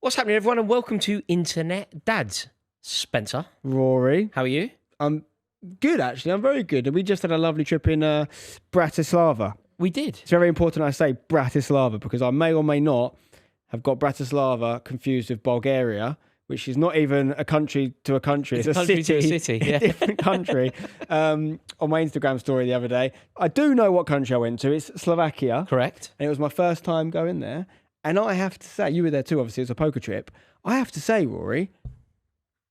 What's happening, everyone, and welcome to Internet Dads. Spencer. Rory. How are you? I'm good, actually. I'm very good. And we just had a lovely trip in Bratislava. We did. It's very important I say Bratislava because I may or may not have got Bratislava confused with Bulgaria, which is not even a country to a country. It's a country city, to a city, yeah. a different country. On my Instagram story the other day, I do know what country I went to. It's Slovakia. Correct. And it was my first time going there. And I have to say, you were there too, obviously, it was a poker trip. I have to say, Rory,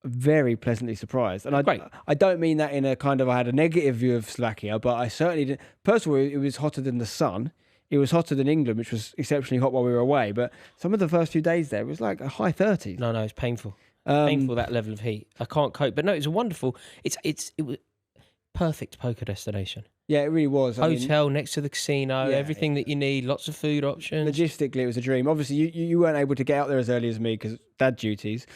very pleasantly surprised. And I don't mean that in a kind of, I had a negative view of Slovakia, but I certainly didn't. First of all, it was hotter than the sun. It was hotter than England, which was exceptionally hot while we were away. But some of the first few days there, it was like a high 30s. No, it's painful. Painful, that level of heat. I can't cope. But no, it was a wonderful, it was perfect poker destination. Yeah, it really was. Hotel next to the casino, everything that you need, lots of food options. Logistically, it was a dream. Obviously, you weren't able to get out there as early as me because dad duties.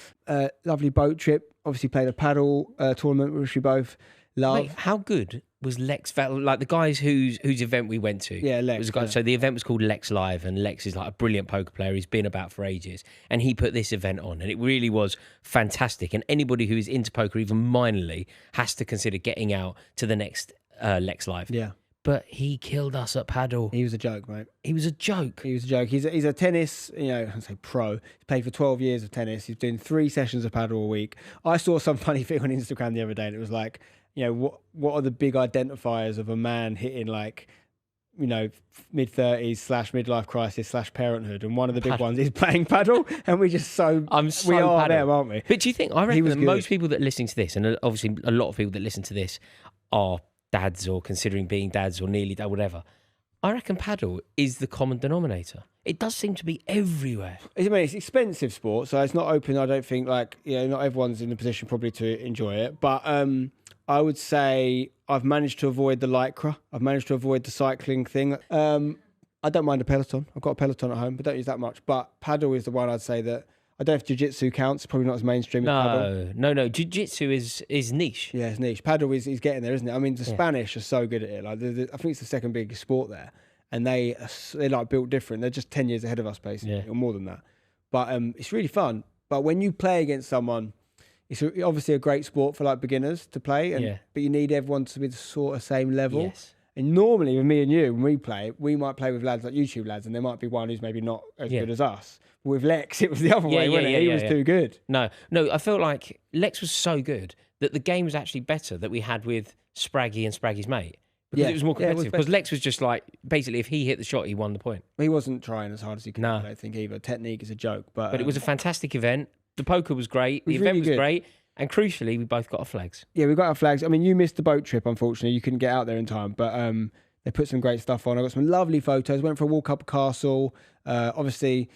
Lovely boat trip. Obviously, played a paddle tournament, which we both love. Mate, how good was Lex? Like the guys whose event we went to. Yeah, Lex. Was a guy, So the event was called Lex Live, and Lex is like a brilliant poker player. He's been about for ages, and he put this event on, and it really was fantastic. And anybody who is into poker, even minorly, has to consider getting out to the next Lex Live. Yeah. But he killed us at paddle. He was a joke, mate. He was a joke. He was a joke. He's a tennis, I say pro. He's played for 12 years of tennis. He's doing 3 sessions of paddle a week. I saw some funny thing on Instagram the other day, and it was like, what are the big identifiers of a man hitting like, mid-30s / midlife crisis / parenthood, and one of the big ones is playing paddle, and we are paddle. there, aren't we? But do you think, I reckon that most people that listen to this, and obviously a lot of people that listen to this are dads or considering being dads or nearly dad, whatever. I reckon paddle is the common denominator. It does seem to be everywhere. I mean, it's expensive sport, so it's not open. I don't think not everyone's in the position probably to enjoy it. But I would say I've managed to avoid the lycra. I've managed to avoid the cycling thing. I don't mind a Peloton. I've got a Peloton at home, but don't use that much. But paddle is the one I'd say that, I don't know if jiu-jitsu counts. Probably not as mainstream as paddle. No. Jiu-jitsu is niche. Yeah, it's niche. Paddle is getting there, isn't it? I mean, the Spanish are so good at it. Like, I think it's the second biggest sport there, and they're like built different. They're just 10 years ahead of us, basically, or more than that. But it's really fun. But when you play against someone, it's obviously a great sport for like beginners to play, but you need everyone to be the sort of same level. Yes. And normally with me and you, when we play, we might play with lads like YouTube lads, and there might be one who's maybe not as good as us. With Lex, it was the other way, wasn't it? He was too good. No, I felt like Lex was so good that the game was actually better that we had with Spraggy and Spraggy's mate. Because it was more competitive. Because Lex was just like, basically, if he hit the shot, he won the point. He wasn't trying as hard as he could, I don't think, either. Technique is a joke. But it was a fantastic event. The poker was great. The event was great. And crucially, we both got our flags. Yeah, we got our flags. I mean, you missed the boat trip, unfortunately. You couldn't get out there in time. But they put some great stuff on. I got some lovely photos. Went for a walk up a castle. Obviously,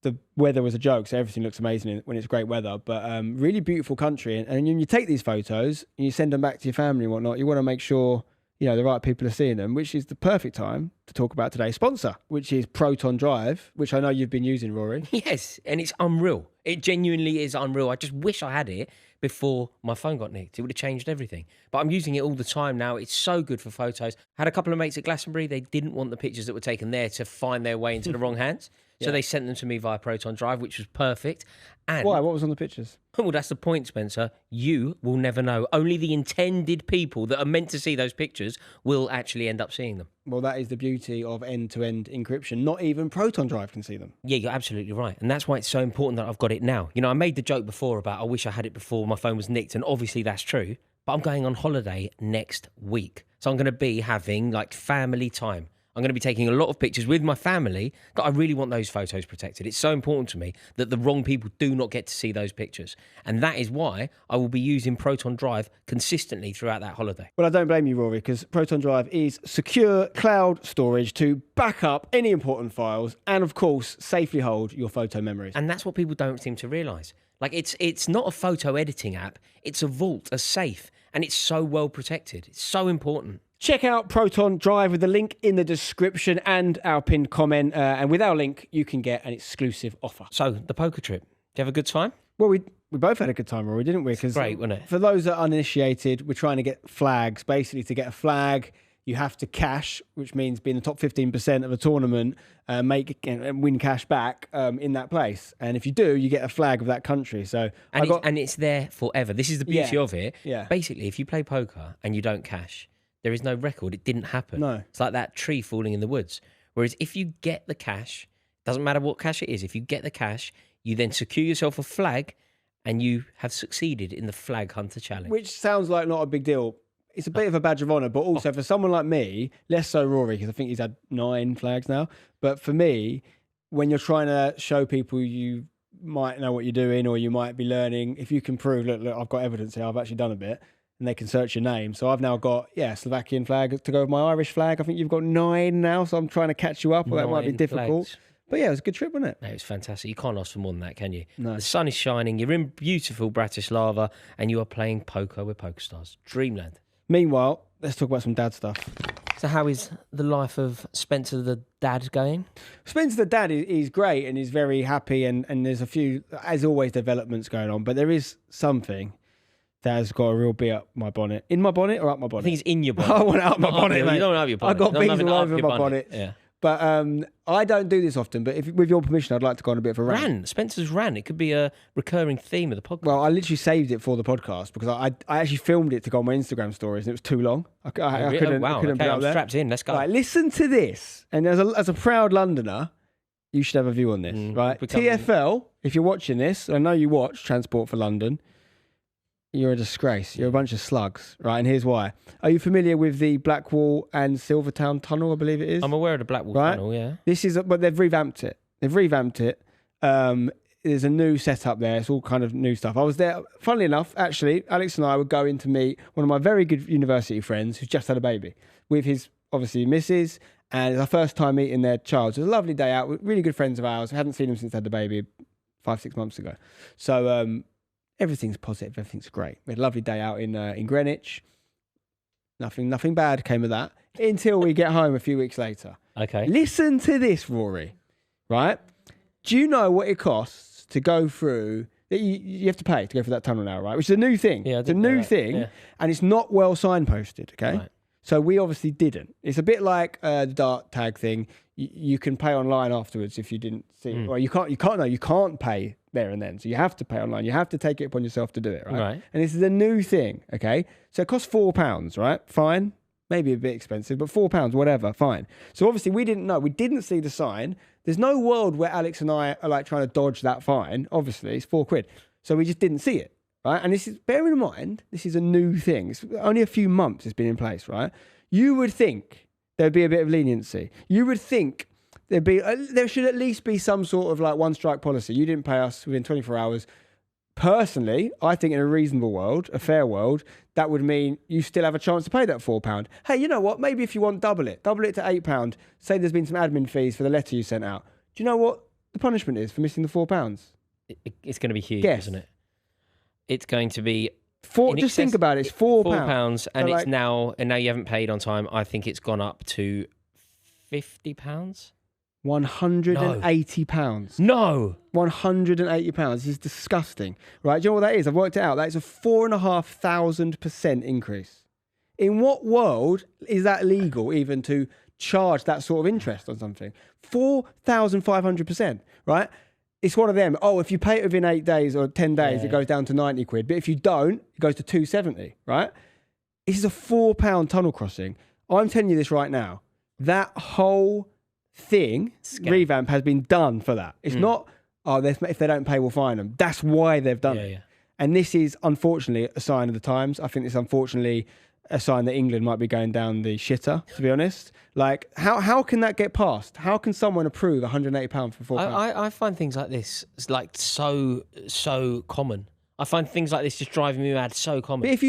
the weather was a joke, so everything looks amazing when it's great weather. But really beautiful country. And when you take these photos and you send them back to your family and whatnot, you want to make sure the right people are seeing them, which is the perfect time to talk about today's sponsor, which is Proton Drive, which I know you've been using, Rory. Yes, and it's unreal. It genuinely is unreal. I just wish I had it before my phone got nicked. It would have changed everything. But I'm using it all the time now. It's so good for photos. I had a couple of mates at Glastonbury. They didn't want the pictures that were taken there to find their way into the wrong hands. So they sent them to me via Proton Drive, which was perfect. And why? What was on the pictures? Well, that's the point, Spencer. You will never know. Only the intended people that are meant to see those pictures will actually end up seeing them. Well, that is the beauty of end-to-end encryption. Not even Proton Drive can see them. Yeah, you're absolutely right. And that's why it's so important that I've got it now. I made the joke before about I wish I had it before my phone was nicked, and obviously that's true. But I'm going on holiday next week. So I'm going to be having like family time. I'm going to be taking a lot of pictures with my family, but I really want those photos protected. It's so important to me that the wrong people do not get to see those pictures. And that is why I will be using Proton Drive consistently throughout that holiday. Well, I don't blame you, Rory, because Proton Drive is secure cloud storage to back up any important files and, of course, safely hold your photo memories. And that's what people don't seem to realise. Like, it's not a photo editing app. It's a vault, a safe, and it's so well protected. It's so important. Check out Proton Drive with the link in the description and our pinned comment. And with our link, you can get an exclusive offer. So, the poker trip. Did you have a good time? Well, we both had a good time, Rory, didn't we? Great, wasn't it? For those that are uninitiated, we're trying to get flags. Basically, to get a flag, you have to cash, which means be in the top 15% of a tournament, make and win cash back in that place. And if you do, you get a flag of that country. So and it's there forever. This is the beauty of it. Yeah. Basically, if you play poker and you don't cash, there is no record. It didn't happen. No. It's like that tree falling in the woods. Whereas if you get the cash, doesn't matter what cash it is, if you get the cash, you then secure yourself a flag and you have succeeded in the Flag Hunter Challenge. Which sounds like not a big deal. It's a bit of a badge of honour, but also for someone like me, less so Rory, because I think he's had 9 flags now. But for me, when you're trying to show people you might know what you're doing or you might be learning, if you can prove, look, I've got evidence here, I've actually done a bit, and they can search your name. So I've now got, Slovakian flag to go with my Irish flag. I think you've got 9 now, so I'm trying to catch you up. Well, that might be difficult. Flags. But yeah, it was a good trip, wasn't it? No, it was fantastic. You can't ask for more than that, can you? No. The sun is shining, you're in beautiful Bratislava, and you are playing poker with PokerStars. Dreamland. Meanwhile, let's talk about some dad stuff. So how is the life of Spencer the dad going? Spencer the dad is great and he's very happy and there's a few, as always, developments going on. But there is something that has got a real bee up my bonnet. In my bonnet or up my bonnet? I think it's in your bonnet. I want it up my bonnet, mate. You don't have your bonnet. I've got bees all over my bonnet. Yeah. But I don't do this often, but if with your permission, I'd like to go on a bit of a rant. Rant. Spencer's rant. It could be a recurring theme of the podcast. Well, I literally saved it for the podcast because I actually filmed it to go on my Instagram stories and it was too long. I couldn't wow. put it I'm up there. strapped in. Let's go. Right, listen to this. And as a proud Londoner, you should have a view on this, right? TfL, if you're watching this, I know you watch Transport for London, you're a disgrace. You're a bunch of slugs, right? And here's why. Are you familiar with the Blackwall and Silvertown Tunnel, I believe it is? I'm aware of the Blackwall Tunnel, yeah. This is, but they've revamped it. There's a new setup there. It's all kind of new stuff. I was there, funnily enough, actually, Alex and I were going to meet one of my very good university friends who's just had a baby with his, obviously, missus, and it's our first time meeting their child. So it was a lovely day out. We're really good friends of ours. We hadn't seen him since they had the baby 5-6 months ago. So, everything's positive. Everything's great. We had a lovely day out in Greenwich. Nothing bad came of that until we get home a few weeks later. Okay. Listen to this, Rory. Right? Do you know what it costs to go through? You have to pay to go through that tunnel now, right? Which is a new thing. Yeah, it's a new thing, and it's not well signposted. Okay. Right. So we obviously didn't. It's a bit like the dart tag thing. You can pay online afterwards if you didn't see it. Well, you can't pay there and then. So you have to pay online. You have to take it upon yourself to do it, right? And this is a new thing, okay? So it costs £4, right? Fine. Maybe a bit expensive, but £4, whatever, fine. So obviously we didn't know. We didn't see the sign. There's no world where Alex and I are like trying to dodge that fine. Obviously, it's £4. So we just didn't see it, right? And this is, bear in mind, this is a new thing. It's only a few months it's been in place, right? You would think there'd be a bit of leniency. You would think there should at least be some sort of like one strike policy. You didn't pay us within 24 hours. Personally, I think in a reasonable world, a fair world, that would mean you still have a chance to pay that £4. Hey, you know what? Maybe if you want double it to £8. Say there's been some admin fees for the letter you sent out. Do you know what the punishment is for missing the £4? It's going to be huge, isn't it? It's going to be just think about it. It's £4. £4, and it's now you haven't paid on time. I think it's gone up to £50. £180. No. £180. This is disgusting. Right? Do you know what that is? I've worked it out. That is a 4,500% increase. In what world is that legal even to charge that sort of interest on something? 4,500%, right? It's one of them. Oh, if you pay it within 8 days or 10 days, it goes down to 90 quid. But if you don't, it goes to 270, right? This is a £4 tunnel crossing. I'm telling you this right now. That whole thing, revamp, has been done for that. It's not, if they don't pay, we'll fine them. That's why they've done it. And this is, unfortunately, a sign of the times. I think it's, unfortunately, a sign that England might be going down the shitter, to be honest. Like, how can that get passed? How can someone approve £180 for £4? I find things like this like so common. I find things like this just driving me mad. So common. But if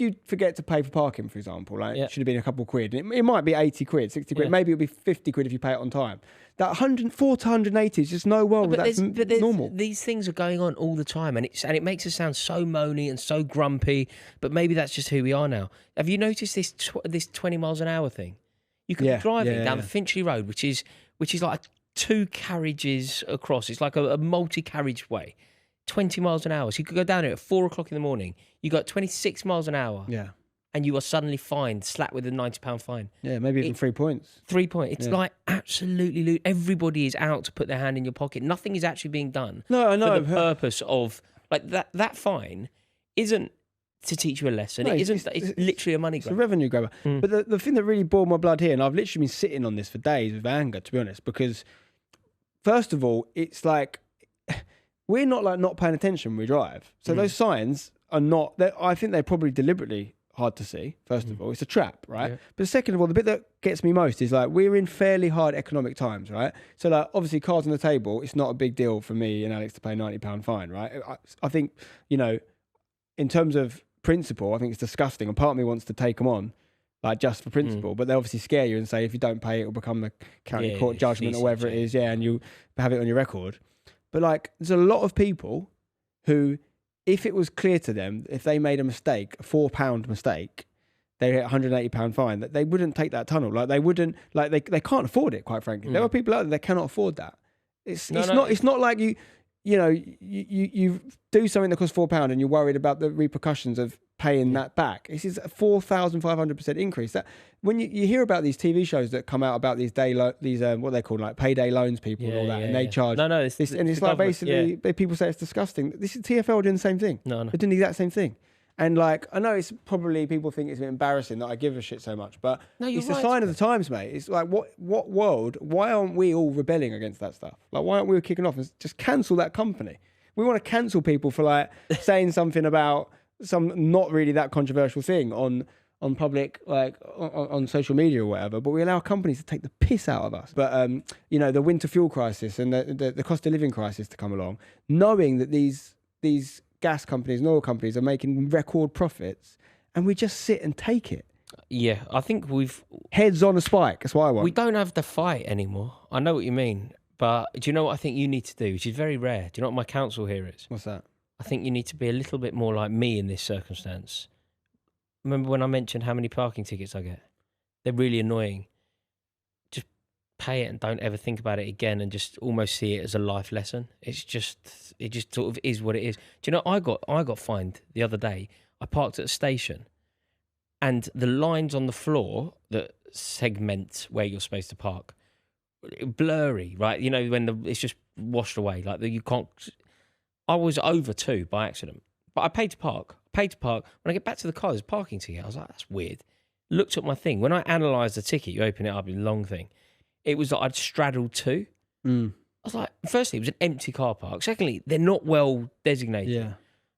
you forget to pay for parking, for example, like it should have been a couple of quid. It might be 80 quid, 60 quid. Maybe it'll be 50 quid if you pay it on time. That 104 to 180 is just no world. That's normal. These things are going on all the time, and it makes us sound so moany and so grumpy. But maybe that's just who we are now. Have you noticed this 20 miles an hour thing? You could be driving down the Finchley Road, which is like 2 carriages across. It's like a multi-carriageway. 20 miles an hour. So you could go down here at 4 o'clock in the morning. You got 26 miles an hour. Yeah. and you are suddenly fined, slapped with a £90 fine. Yeah, maybe even 3 points. 3 points. It's like absolutely. Everybody is out to put their hand in your pocket. Nothing is actually being done. No, I know. For the purpose of like that fine isn't to teach you a lesson. It isn't. It's literally a money grab. It's a revenue grabber. But the thing that really boiled my blood here, and I've literally been sitting on this for days with anger, to be honest, because first of all, it's like we're not like not paying attention when we drive. So those signs are not. I think they're probably deliberately hard to see. First of all, it's a trap, right? Yeah. But second of all, the bit that gets me most is like we're in fairly hard economic times, right? So like obviously cards on the table, it's not a big deal for me and Alex to pay £90 fine, right? I think, you know, in terms of principle, I think it's disgusting, and part of me wants to take them on like just for principle, but they obviously scare you and say if you don't pay it will become a county court judgment or whatever it is, and you have it on your record. But like there's a lot of people who, if it was clear to them, if they made a mistake, a £4 mistake, they get £180 fine, that they wouldn't take that tunnel. Like they wouldn't, like they can't afford it, quite frankly. There are people out there that cannot afford that. It's not like you do something that costs £4 and you're worried about the repercussions of paying that back. This is a 4,500% increase. That when you hear about these TV shows that come out about these what they call like payday loans people and all that, and they charge it's like basically people say it's disgusting. This is TFL doing the same thing. No. They're doing the exact same thing. And like I know it's probably people think it's a bit embarrassing that I give a shit so much, but it's a sign of the times, mate. It's like what world? Why aren't we all rebelling against that stuff? Like why aren't we kicking off and just cancel that company? We want to cancel people for like saying something about some not really that controversial thing on public, like on social media or whatever, but we allow companies to take the piss out of us. But you know, the winter fuel crisis and the cost of living crisis to come along, knowing that these gas companies and oil companies are making record profits, and we just sit and take it. Yeah, I think we've heads on a spike. That's what I want. We don't have the fight anymore. I know what you mean, but do you know what I think you need to do, which is very rare? Do you know what my counsel here is? What's that? I think you need to be a little bit more like me in this circumstance. Remember when I mentioned how many parking tickets I get? They're really annoying. Just pay it and don't ever think about it again, and just almost see it as a life lesson. It just sort of is what it is. Do you know, I got fined the other day. I parked at a station, and the lines on the floor that segment where you're supposed to park, blurry, right? You know, when it's just washed away, like you can't. I was over 2 by accident, but I paid to park. When I get back to the car, there's a parking ticket. I was like, that's weird. Looked at my thing. When I analysed the ticket, you open it up, in a long thing. It was that I'd straddled 2. I was like, firstly, it was an empty car park. Secondly, they're not well designated. Yeah.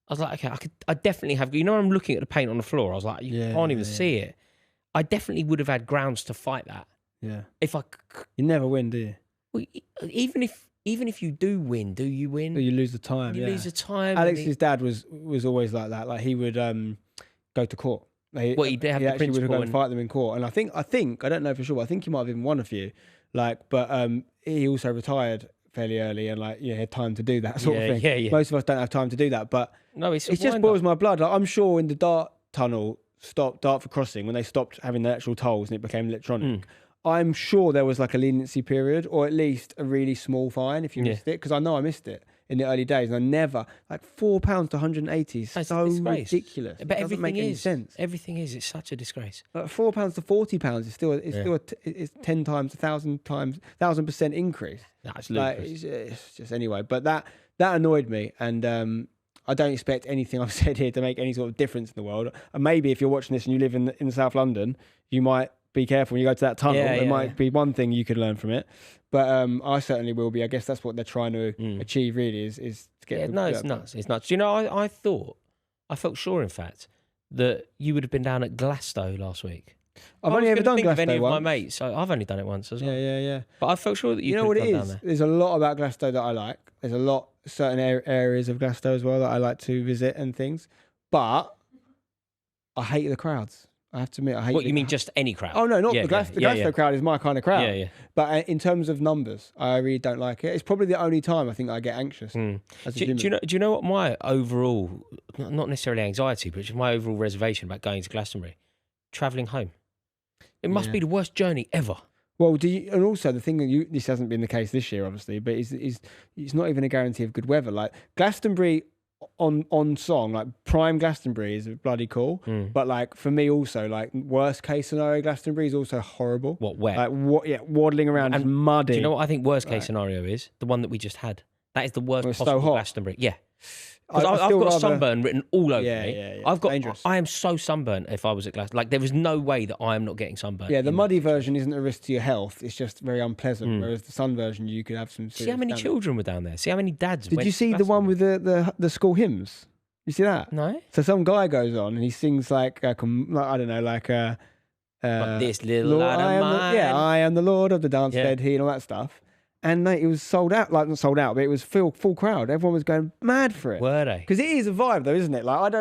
I was like, okay, I definitely have. You know, I'm looking at the paint on the floor. I was like, you can't even see it. I definitely would have had grounds to fight that. Yeah. If I, you never win, do you? Well, even if you do win, do you win? You lose the time. You lose the time. Alex's dad was always like that. Like he would go to court. He actually would go and fight them in court. And I think I don't know for sure, but I think he might have even won a few. Like, but he also retired fairly early and like had time to do that sort of thing. Yeah. Most of us don't have time to do that, but no, it just boils my blood. Like, I'm sure in the Dart tunnel, Dartford crossing, when they stopped having the actual tolls and it became electronic. I'm sure there was like a leniency period, or at least a really small fine if you missed it, because I know I missed it in the early days, and I never like £4 to 180 is so ridiculous. But it doesn't make any sense. Everything is. It's such a disgrace. £4 to £40 is still it's 10 times, 1,000% increase. That's ludicrous. It's just anyway. But that annoyed me, and I don't expect anything I've said here to make any sort of difference in the world. And maybe if you're watching this and you live in South London, you might be careful when you go to that tunnel. There might be one thing you could learn from it, but I certainly will be. I guess that's what they're trying to achieve. Really, is to get. It's nuts. It's nuts. Do you know? I felt sure, in fact, that you would have been down at Glastonbury last week. I've only ever done Glastonbury any of once. my mates, so I've only done it once as well. Yeah. But I felt sure that you know what it is. Down there. There's a lot about Glastonbury that I like. There's a lot certain areas of Glastonbury as well that I like to visit and things, but I hate the crowds. I have to admit, I hate. What you mean, just any crowd? Oh no, not the Glastonbury crowd is my kind of crowd. Yeah. But in terms of numbers, I really don't like it. It's probably the only time I think I get anxious. Do you know what my overall, not necessarily anxiety, but just my overall reservation about going to Glastonbury, travelling home? It must be the worst journey ever. Well, and also the thing that this hasn't been the case this year, obviously, but it's not even a guarantee of good weather. Like Glastonbury on song, like prime Glastonbury is bloody cool, but like for me also, like worst case scenario Glastonbury is also horrible. What, wet? Like waddling around just muddy. Do you know what I think worst case scenario is? The one that we just had. That is the worst Well, it's possible so hot. Glastonbury. Yeah. Because I'd I've still got rather- sunburn written all over Yeah, me. yeah, yeah. I've got. Dangerous. I am so sunburnt if I was at Glastonbury. Like there is no way that I am not getting sunburnt. Yeah, the muddy version isn't a risk to your health. It's just very unpleasant. Mm. Whereas the sun version, you could have some. See how many damage. children were down there. See how many dads. Did went you to see the one Glastonbury. with the school hymns? You see that? No. So some guy goes on and he sings like I don't know, like This little Lord, lad I of am mine. I am the Lord of the dance Yeah. bed, he and all that stuff. And it was sold out, like not sold out, but it was full crowd. Everyone was going mad for it. Were they? Because it is a vibe, though, isn't it? Like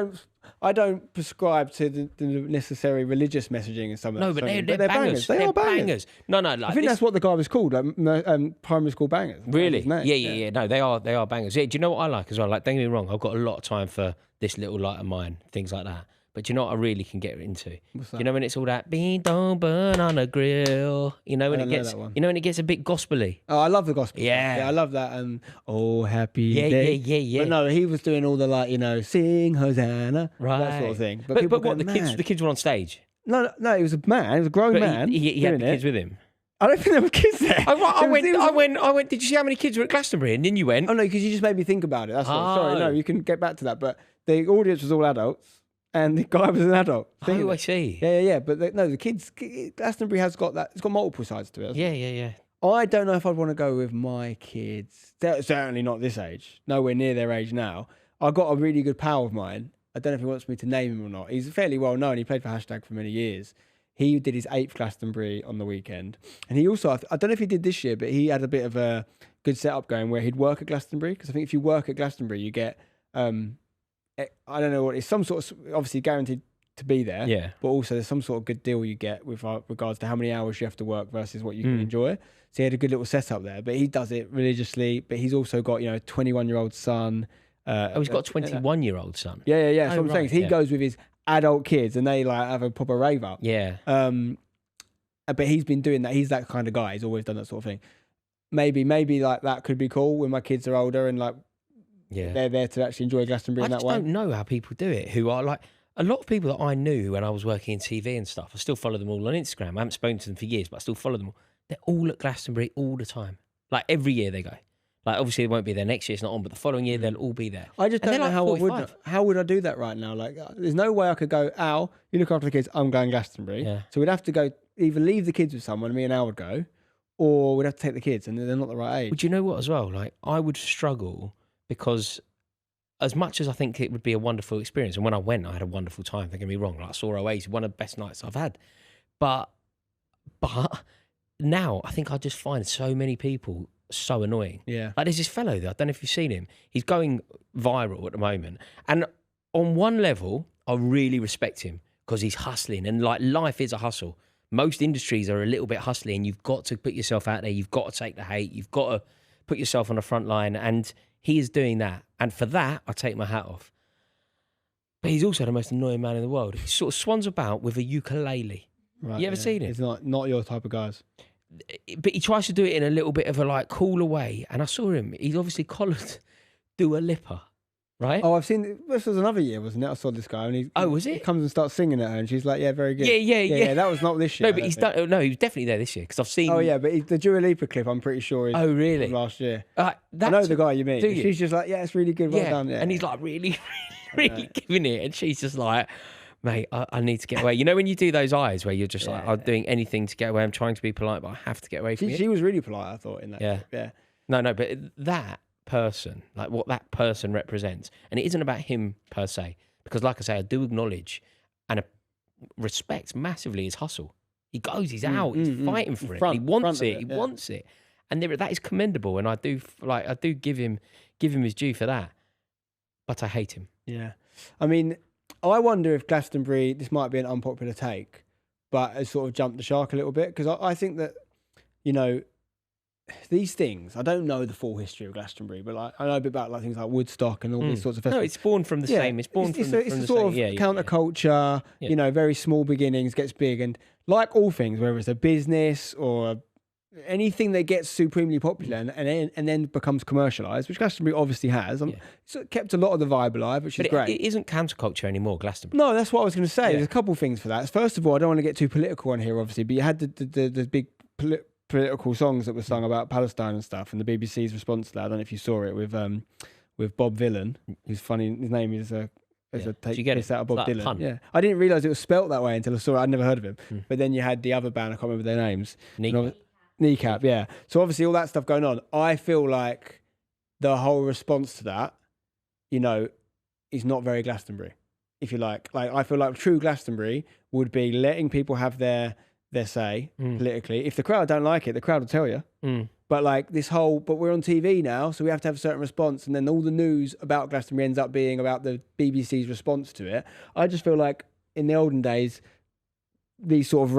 I don't prescribe to the necessary religious messaging and some of that. No, but song, they're bangers. They They're are bangers. No, like I think that's what the guy was called, like primary school bangers. That was Really? his name. Yeah. No, they are bangers. Yeah. Do you know what I like as well? Like, don't get me wrong, I've got a lot of time for this little light of mine, things like that. But do you know what I really can get into? What's Do you know when it's all that bean don't burn on a grill? You know when I it don't know gets, that one. you know when it gets a bit gospely. Oh, I love the gospel. Yeah. I love that. And oh, happy Yeah, day. yeah. But no, he was doing all the like, sing Hosanna, Right. that sort of thing. But people what go the kids? mad. The kids were on stage. No, he was a man. He was a grown But man. he had doing the kids it. with him. I don't think there were kids there. I went. Did you see how many kids were at Glastonbury? And then you went. Oh no, because you just made me think about it. That's all. Sorry, Oh. no, you can get back to that. But the audience was all adults, and the guy was an adult. Oh, I see. Yeah. But the kids. Glastonbury has got that. It's got multiple sides to it. hasn't it? Yeah. I don't know if I'd want to go with my kids. They're certainly not this age. Nowhere near their age now. I got a really good pal of mine. I don't know if he wants me to name him or not. He's fairly well known. He played for Hashtag for many years. He did his 8th Glastonbury on the weekend. And he also, I don't know if he did this year, but he had a bit of a good setup going where he'd work at Glastonbury. Because I think if you work at Glastonbury, you get, I don't know what, it's some sort of, obviously guaranteed to be there. Yeah. But also there's some sort of good deal you get with regards to how many hours you have to work versus what you can enjoy. So he had a good little setup there. But he does it religiously. But he's also got, a 21-year-old son. Oh, he's got a 21-year-old son. Yeah. Oh, So I'm saying right, is he yeah. goes with his adult kids and they like have a proper rave up. Yeah. But he's been doing that. He's that kind of guy. He's always done that sort of thing. Maybe like that could be cool when my kids are older and like Yeah. they're there to actually enjoy Glastonbury I in that just way. don't know how people do it. Who are like a lot of people that I knew when I was working in TV and stuff. I still follow them all on Instagram. I haven't spoken to them for years, but I still follow them all. They're all at Glastonbury all the time. Like every year they go. Like obviously it won't be there next year. It's not on, but the following year they'll all be there. I just And don't know they're how like I would. 45. How would I do that right now? Like, there's no way I could go. Al, you look after the kids. I'm going Glastonbury. Yeah. So we'd have to go either leave the kids with someone, me and Al would go, or we'd have to take the kids, and they're not the right age. Would you know what as well? Like I would struggle because as much as I think it would be a wonderful experience, and when I went, I had a wonderful time. Don't get me wrong. Like I saw Oasis, one of the best nights I've had. But now I think I just find so many people so annoying. Yeah. Like there's this fellow that I don't know if you've seen him. He's going viral at the moment. And on one level, I really respect him because he's hustling and like life is a hustle. Most industries are a little bit hustling. You've got to put yourself out there. You've got to take the hate. You've got to put yourself on the front line. And he is doing that. And for that, I take my hat off. But he's also the most annoying man in the world. He sort of swans about with a ukulele. Right, You ever seen it? It's not your type of guys. But he tries to do it in a little bit of a like cooler way. And I saw him. He's obviously collared Dua Lipa, right? Oh, I've seen this was another year, wasn't it? I saw this guy, and Was he it? comes and starts singing at her, and she's like, "Yeah, very good." Yeah. That was not this year. No, but he's done. No, he was definitely there this year because I've seen. Oh yeah, but the Dua Lipa clip, I'm pretty sure is Oh really? from last year. I That's, know the guy you mean. do you? She's just like, "Yeah, it's really good. Well done." Yeah. And he's like really giving it, and she's just like, mate, I need to get away. You know when you do those eyes where you're just like, I'm doing anything to get away. I'm trying to be polite, but I have to get away from you. She was really polite, I thought, in that. Yeah. clip, yeah. No, but that person, like what that person represents, and it isn't about him per se, because like I say, I do acknowledge and respect massively his hustle. He goes, he's out, he's fighting for it, he wants it, he wants it, and that is commendable. And I do give him his due for that, but I hate him. Yeah. I mean, I wonder if Glastonbury, this might be an unpopular take, but has sort of jumped the shark a little bit, because I think that, these things, I don't know the full history of Glastonbury, but like I know a bit about like things like Woodstock and all these sorts of festivals. No, it's born from the same. It's born from the a same. sort of counterculture, very small beginnings, gets big, and like all things, whether it's a business or anything that gets supremely popular and then becomes commercialised, which Glastonbury obviously has, so it kept a lot of the vibe alive, which is great. It isn't counterculture anymore, Glastonbury. No, that's what I was going to say. There's a couple of things for that. First of all, I don't want to get too political on here, obviously, but you had the big political songs that were sung about Palestine and stuff, and the BBC's response to that. I don't know if you saw it with Bob Dylan, who's funny. His name is take piss out of Bob Dylan. Pun. Yeah, I didn't realise it was spelt that way until I saw it. I'd never heard of him. But then you had the other band. I can't remember their names. Kneecap, yeah. So obviously all that stuff going on. I feel like the whole response to that, is not very Glastonbury, if you like. Like, I feel like true Glastonbury would be letting people have their say politically. If the crowd don't like it, the crowd will tell you. But like but we're on TV now, so we have to have a certain response, and then all the news about Glastonbury ends up being about the BBC's response to it. I just feel like in the olden days, these sort of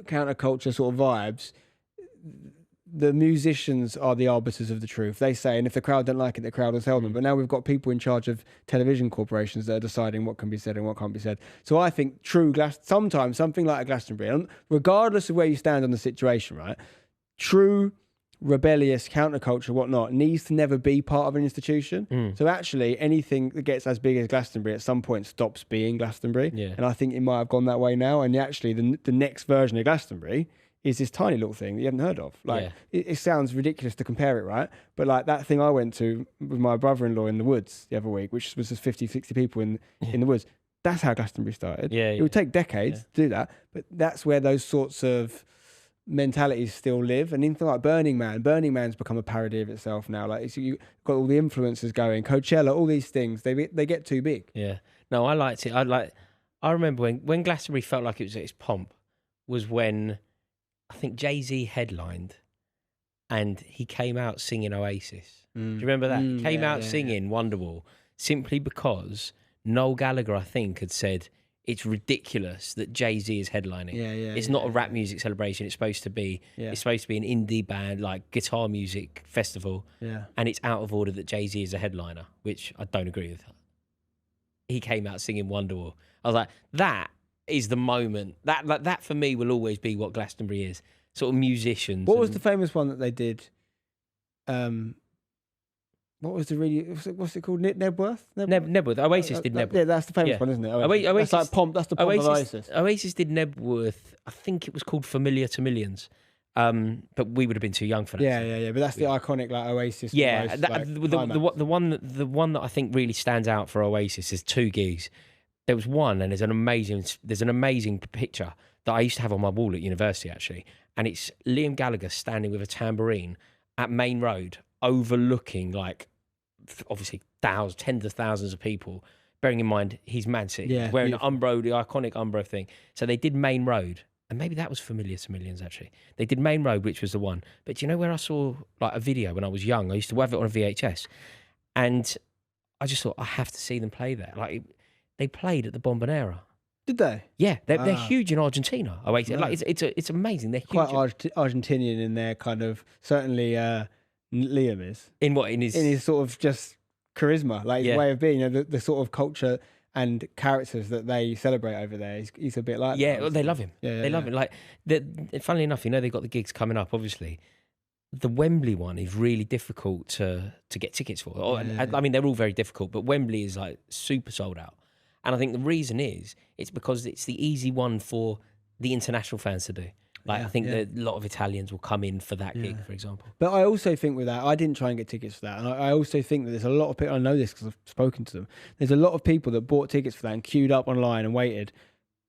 counterculture sort of vibes, the musicians are the arbiters of the truth. They say, and if the crowd don't like it, the crowd will tell them. But now we've got people in charge of television corporations that are deciding what can be said and what can't be said. So I think sometimes something like a Glastonbury, and regardless of where you stand on the situation, right, true rebellious counterculture, whatnot, needs to never be part of an institution. So actually, anything that gets as big as Glastonbury at some point stops being Glastonbury. And I think it might have gone that way now. And actually, the next version of Glastonbury is this tiny little thing that you haven't heard of. Like, it sounds ridiculous to compare it, right? But like that thing I went to with my brother-in-law in the woods the other week, which was just 50, 60 people in the woods. That's how Glastonbury started. It would take decades to do that, but that's where those sorts of mentalities still live. And anything like Burning Man's become a parody of itself now. Like, you've got all the influencers going, Coachella, all these things, they get too big. No, I liked it. I remember when Glastonbury felt like it was at its pomp was when I think Jay-Z headlined and he came out singing Oasis. Do you remember that? He came out singing Wonderwall simply because Noel Gallagher, I think, had said, it's ridiculous that Jay-Z is headlining. It's not a rap music celebration. It's supposed to be an indie band, like guitar music festival. And it's out of order that Jay-Z is a headliner, which I don't agree with. He came out singing Wonderwall. I was like, that is the moment. That for me will always be what Glastonbury is. Sort of musicians. What was the famous one that they did? What was what's it called? Nebworth? Nebworth. Oasis did Nebworth. Yeah, that's the famous one, isn't it? Oasis, that's like pomp. That's the pomp of Oasis. Oasis did Nebworth. I think it was called Familiar to Millions. But we would have been too young for that. Yeah. But that's the iconic like Oasis. Yeah, the one that I think really stands out for Oasis is two gigs. There was one, and there's an amazing picture that I used to have on my wall at university actually, and it's Liam Gallagher standing with a tambourine at Main Road, overlooking like obviously tens of thousands of people. Bearing in mind he's Man City, wearing the Umbro, the iconic Umbro thing. So they did Main Road. And maybe that was Familiar to Millions, actually. They did Main Road, which was the one. But do you know where I saw like a video when I was young? I used to have it on a VHS. And I just thought, I have to see them play there. Like, they played at the Bombonera. Did they? Yeah, they're huge in Argentina. Like, it's amazing. They're huge. Quite Argentinian in their kind of, certainly Liam is. In what? In his sort of just charisma, like his way of being, the sort of culture and characters that they celebrate over there. He's a bit like that. Well, they love him. They love him. Like, funnily enough, they've got the gigs coming up, obviously. The Wembley one is really difficult to get tickets for. I mean, they're all very difficult, but Wembley is like super sold out. And I think the reason it's because it's the easy one for the international fans to do. Like, I think that a lot of Italians will come in for that gig, for example. But I also think with that, I didn't try and get tickets for that. And I also think that there's a lot of people, I know this because I've spoken to them, there's a lot of people that bought tickets for that and queued up online and waited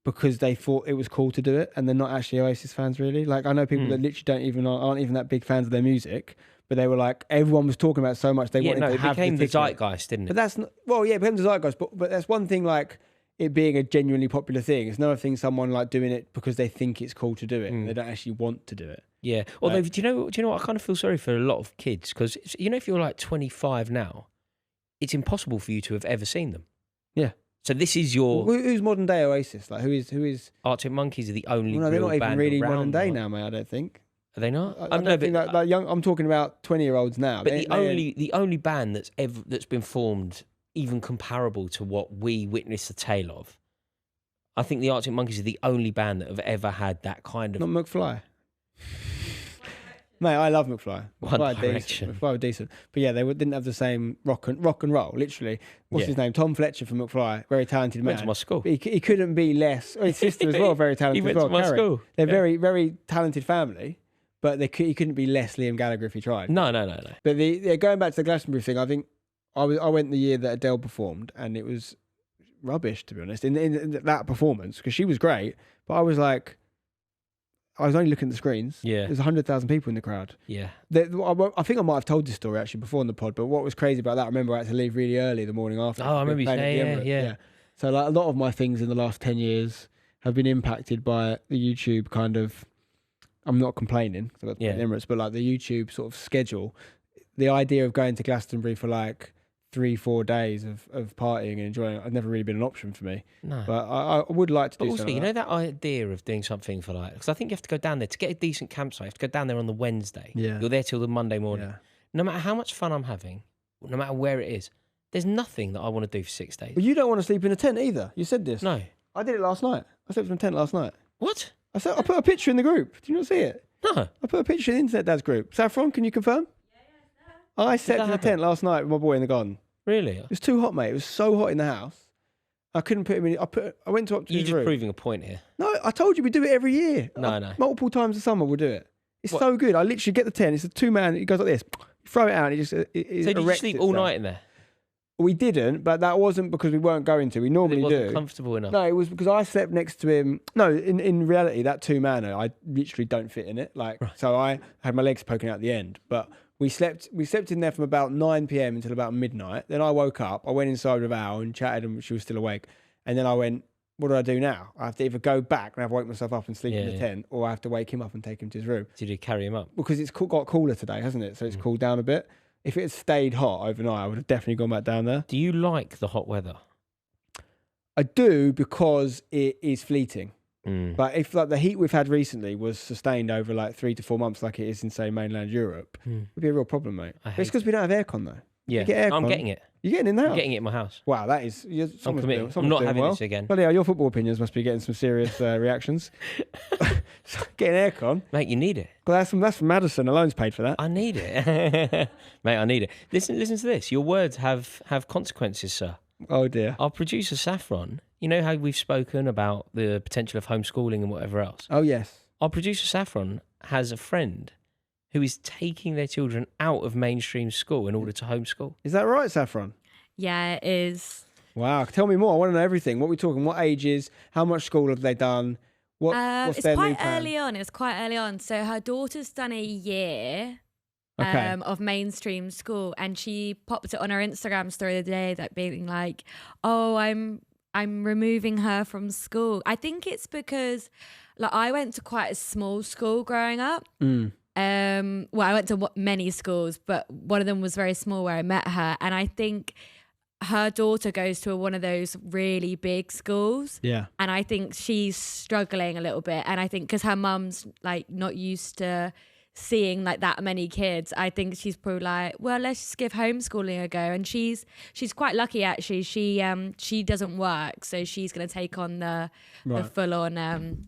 because they thought it was cool to do it. And they're not actually Oasis fans, really. Like, I know people that literally aren't even that big fans of their music, but they were like, everyone was talking about it so much, they wanted to have the ticket. It became the zeitgeist, didn't it? But that's not, it became the zeitgeist, but that's one thing, like, it being a genuinely popular thing. It's another thing someone like doing it because they think it's cool to do it. They don't actually want to do it. Yeah. Although, do you know what? I kind of feel sorry for a lot of kids because, if you're like 25 now, it's impossible for you to have ever seen them. Yeah. So this is your... Who's modern day Oasis? Like, who is... Arctic Monkeys are the only they're not even really modern day now, mate, I don't think. Are they not? I don't think that young... I'm talking about 20-year-olds now. But the only band that's been formed even comparable to what we witnessed the tale of, I think the Arctic Monkeys are the only band that have ever had that kind of... Not McFly. Mate, I love McFly. One McFly Direction. decent. McFly were decent. But yeah, didn't have the same rock and roll, literally. What's his name? Tom Fletcher from McFly. Very talented man. Went to my school. He couldn't be less. His sister as well, very talented He went as well. to my school. They're very, very talented family, but he couldn't be less Liam Gallagher if he tried. No. But going back to the Glastonbury thing, I think I went the year that Adele performed, and it was rubbish, to be honest, in that performance, because she was great, but I was like, I was only looking at the screens. Yeah. There's 100,000 people in the crowd. Yeah. I think I might have told this story actually before on the pod, but what was crazy about that, I remember I had to leave really early the morning after. Oh, I remember you saying, yeah. So like a lot of my things in the last 10 years have been impacted by the YouTube kind of, I'm not complaining, because I've got to Emirates, but like the YouTube sort of schedule, the idea of going to Glastonbury for like 3-4 days of partying and enjoying it, had never really been an option for me. No. But I would like to do also, something you like know that idea of doing something for like, because I think you have to go down there to get a decent campsite. You have to go down there on the Wednesday. Yeah. You're there till the Monday morning. Yeah. No matter how much fun I'm having, no matter where it is, there's nothing that I want to do for 6 days. But you don't want to sleep in a tent either. You said this. No. I did it last night. I slept in a tent last night. What? I put a picture in the group. Do you not see it? No. I put a picture in the Internet Dad's group. Saffron, can you confirm? Yeah. I slept in a tent last night with my boy in the garden. Really? It was too hot, mate. It was so hot in the house. I couldn't put him in. I went up to You're his just room. proving a point here. No, I told you we do it every year. No. Multiple times a summer we'll do it. It's What? so good. I literally get the tent. It's a 2-man. It goes like this. You throw it out and it just So did you sleep all night in there? We didn't, but that wasn't because we weren't going to. We normally It wasn't do. comfortable enough. No, it was because I slept next to him. No, in reality, that 2-manner, I literally don't fit in it. Like, so I had my legs poking out the end. But we slept in there from about 9 p.m. until about midnight. Then I woke up. I went inside with Al and chatted, and she was still awake. And then I went, what do I do now? I have to either go back and have woke myself up and sleep in the tent, or I have to wake him up and take him to his room. Did you carry him up? Because it's got cooler today, hasn't it? So it's cooled down a bit. If it had stayed hot overnight, I would have definitely gone back down there. Do you like the hot weather? I do, because it is fleeting. But if like the heat we've had recently was sustained over like 3 to 4 months, like it is in say mainland Europe, it would be a real problem, mate. But it's because we don't have aircon though. Yeah, you get aircon. I'm getting it. You're getting in there. I'm getting it in my house. Wow, that is. I'm committed. I'm not having this again. Well, yeah, your football opinions must be getting some serious reactions. Getting aircon, Mate, you need it. well, that's from Madison. Alone's paid for that. I need it. Mate, I need it. Listen to this. Your words have consequences, sir. Oh dear. Our producer, Saffron, you know how we've spoken about the potential of homeschooling and whatever else? Oh yes. Our producer, Saffron, has a friend who is taking their children out of mainstream school in order to homeschool. Is that right, Saffron? Yeah, it is. Wow. Tell me more. I want to know everything. What are we talking? What ages? How much school have they done? What's It's their new quite plan? early on. It's quite early on. So her daughter's done a year Okay. of mainstream school, and she popped it on her Instagram story the other day, that being like, "Oh, I'm removing her from school." I think it's because, like, I went to quite a small school growing up. Well, I went to many schools, but one of them was very small where I met her, and I think her daughter goes to one of those really big schools. Yeah. And I think she's struggling a little bit. And I think because her mum's like not used to seeing like that many kids, I think she's probably like, well, let's just give homeschooling a go. And she's quite lucky actually. She doesn't work, so she's going to take on the full on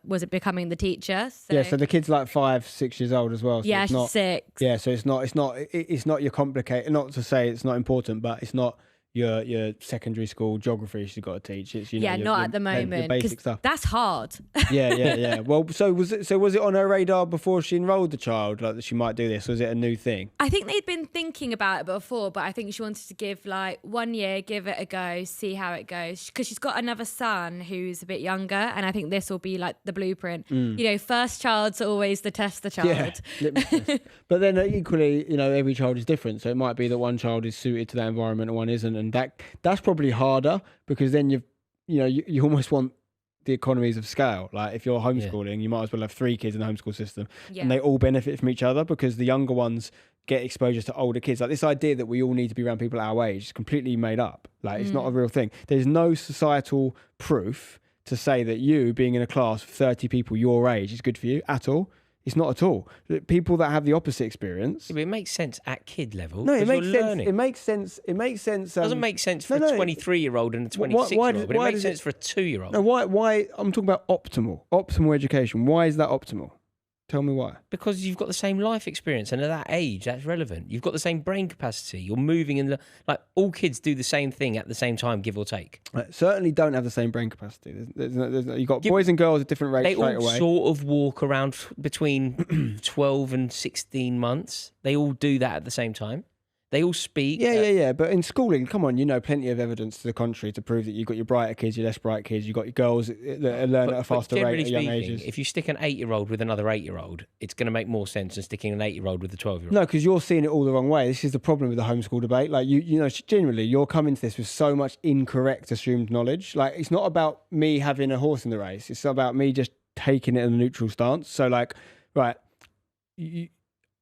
was it becoming the teacher? So, Yeah. So the kid's like 5-6 years old as well. So yeah, it's she's not, 6. Yeah. So it's not your complicated. Not to say it's not important, but it's not your secondary school geography she's got to teach. It's Not at the moment. your basic stuff. That's hard. Yeah. Well, so was it on her radar before she enrolled the child, like that she might do this? Was it a new thing? I think they'd been thinking about it before, but I think she wanted to give like 1 year, give it a go, see how it goes. Because she's got another son who's a bit younger, and I think this will be like the blueprint. You know, first child's always the test the child. Yeah. But then equally, every child is different. So it might be that one child is suited to that environment and one isn't, and that's probably harder, because then you almost want the economies of scale. Like if you're homeschooling, you might as well have 3 kids in the homeschool system, and they all benefit from each other, because the younger ones get exposure to older kids. Like this idea that we all need to be around people our age is completely made up. Like it's not a real thing. There's no societal proof to say that you being in a class of 30 people your age is good for you at all. It's not at all. People that have the opposite experience. Yeah, but it makes sense at kid level. No, it makes sense. Learning. It makes sense. It makes sense. It doesn't make sense for a 23-year-old and a 26-year-old, but it makes sense for a 2-year-old. No, why? I'm talking about optimal education. Why is that optimal? Tell me why. Because you've got the same life experience, and at that age, that's relevant. You've got the same brain capacity. You're moving in the like all kids do the same thing at the same time, give or take. Certainly don't have the same brain capacity. You've got boys and girls at different rates They straight all away. sort of walk around between 12 and 16 months. They all do that at the same time. They all speak. Yeah. But in schooling, come on, you know, plenty of evidence to the contrary to prove that you've got your brighter kids, your less bright kids. You've got your girls that learn at a faster rate at young ages. If you stick an 8-year-old with another 8-year-old, it's going to make more sense than sticking an 8-year-old with a 12-year-old. No, because you're seeing it all the wrong way. This is the problem with the homeschool debate. Like, you know, generally, you're coming to this with so much incorrect assumed knowledge. Like, it's not about me having a horse in the race. It's about me just taking it in a neutral stance. So, like, right,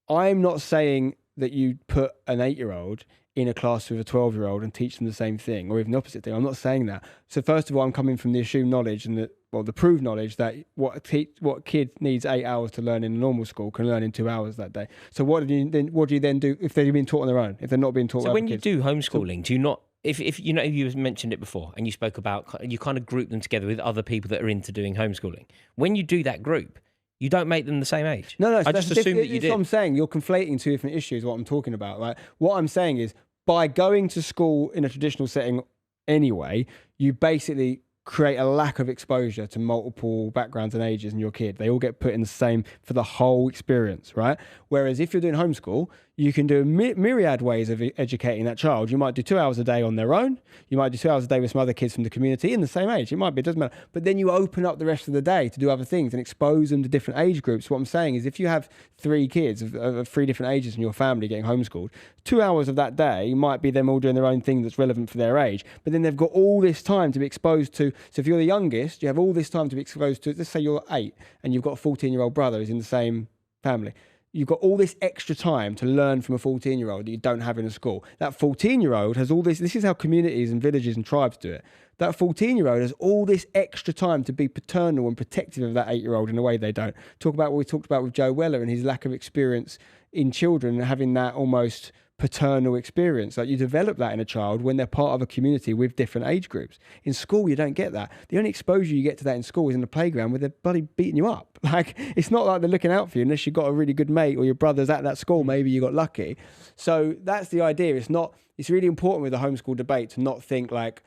I'm not saying that you put an 8-year-old in a class with a 12-year-old and teach them the same thing, or even the opposite thing. I'm not saying that. So first of all, I'm coming from the assumed knowledge and the proved knowledge that what kid needs 8 hours to learn in a normal school can learn in 2 hours that day. So what do you then do if they've been taught on their own, if they're not being taught by other kids? So when you do homeschooling, do you not, if you know, you mentioned it before and you spoke about, you kind of group them together with other people that are into doing homeschooling. When you do that group, you don't make them the same age. No. I just assume that you did. That's what I'm saying. You're conflating two different issues, what I'm talking about. Like, what I'm saying is, by going to school in a traditional setting anyway, you basically create a lack of exposure to multiple backgrounds and ages in your kid. They all get put in the same for the whole experience, right? Whereas if you're doing homeschool, you can do myriad ways of educating that child. You might do 2 hours a day on their own. You might do 2 hours a day with some other kids from the community in the same age. It might be, it doesn't matter. But then you open up the rest of the day to do other things and expose them to different age groups. What I'm saying is, if you have 3 kids of 3 different ages in your family getting homeschooled, 2 hours of that day might be them all doing their own thing that's relevant for their age. But then they've got all this time to be exposed to. So if you're the youngest, you have all this time to be exposed to, let's say you're 8 and you've got a 14-year-old brother who's in the same family. You've got all this extra time to learn from a 14-year-old that you don't have in a school. That 14-year-old has all this. This is how communities and villages and tribes do it. That 14-year-old has all this extra time to be paternal and protective of that 8-year-old in a way they don't. Talk about what we talked about with Joe Weller and his lack of experience in children and having that almost paternal experience. Like, you develop that in a child when they're part of a community with different age groups. In school, you don't get that. The only exposure you get to that in school is in the playground where they're bloody beating you up. Like, it's not like they're looking out for you unless you've got a really good mate or your brother's at that school. Maybe you got lucky. So that's the idea. It's really important with the homeschool debate to not think like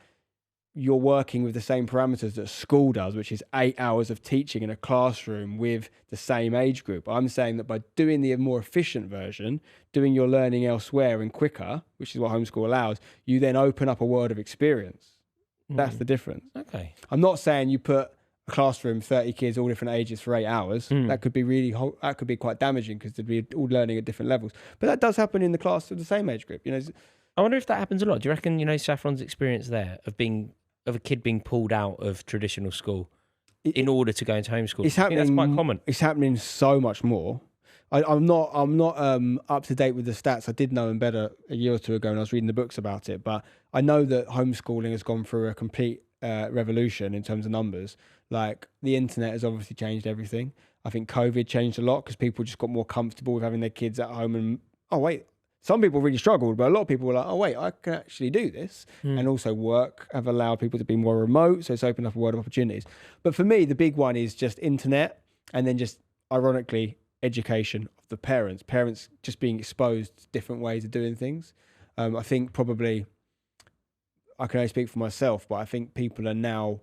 you're working with the same parameters that school does, which is 8 hours of teaching in a classroom with the same age group. I'm saying that by doing the more efficient version, doing your learning elsewhere and quicker, which is what homeschool allows, you then open up a world of experience. That's the difference. Okay. I'm not saying you put a classroom, 30 kids, all different ages for 8 hours. That could be quite damaging because they'd be all learning at different levels. But that does happen in the class of the same age group. You know, I wonder if that happens a lot. Do you reckon, Saffron's experience there of a kid being pulled out of traditional school in order to go into homeschool? It's happening. That's quite common. It's happening so much more. I'm not up to date with the stats. I did know them better a year or two ago, and I was reading the books about it. But I know that homeschooling has gone through a complete revolution in terms of numbers. Like, the internet has obviously changed everything. I think COVID changed a lot because people just got more comfortable with having their kids at home. And some people really struggled, but a lot of people were like, oh, wait, I can actually do this. And also work have allowed people to be more remote. So it's opened up a world of opportunities. But for me, the big one is just internet, and then just, ironically, education of the parents. Parents just being exposed to different ways of doing things. I think probably, I can only speak for myself, but I think people are now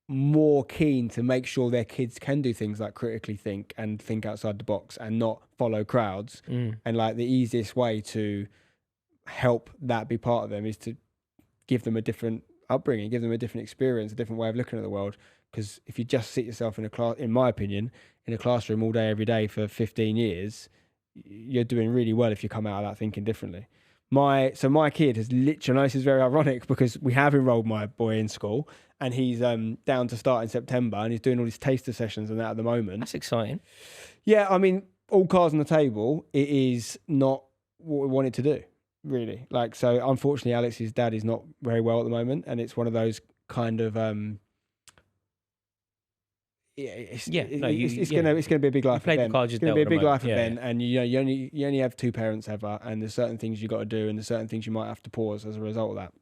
more keen to make sure their kids can do things like critically think and think outside the box and not follow crowds. And like, the easiest way to help that be part of them is to give them a different upbringing, give them a different experience, a different way of looking at the world. Because if you just sit yourself in a class, in my opinion, in a classroom all day, every day for 15 years, you're doing really well if you come out of that thinking differently. My kid has literally, I know this is very ironic because we have enrolled my boy in school and he's down to start in September and he's doing all these taster sessions and that at the moment. That's exciting. Yeah, I mean, all cards on the table, it is not what we wanted to do, really. Like, so unfortunately, Alex's dad is not very well at the moment, and it's one of those kind of it's gonna be a big life event. It's gonna be a big life event, and you only have 2 parents ever, and there's certain things you got to do, and there's certain things you might have to pause as a result of that.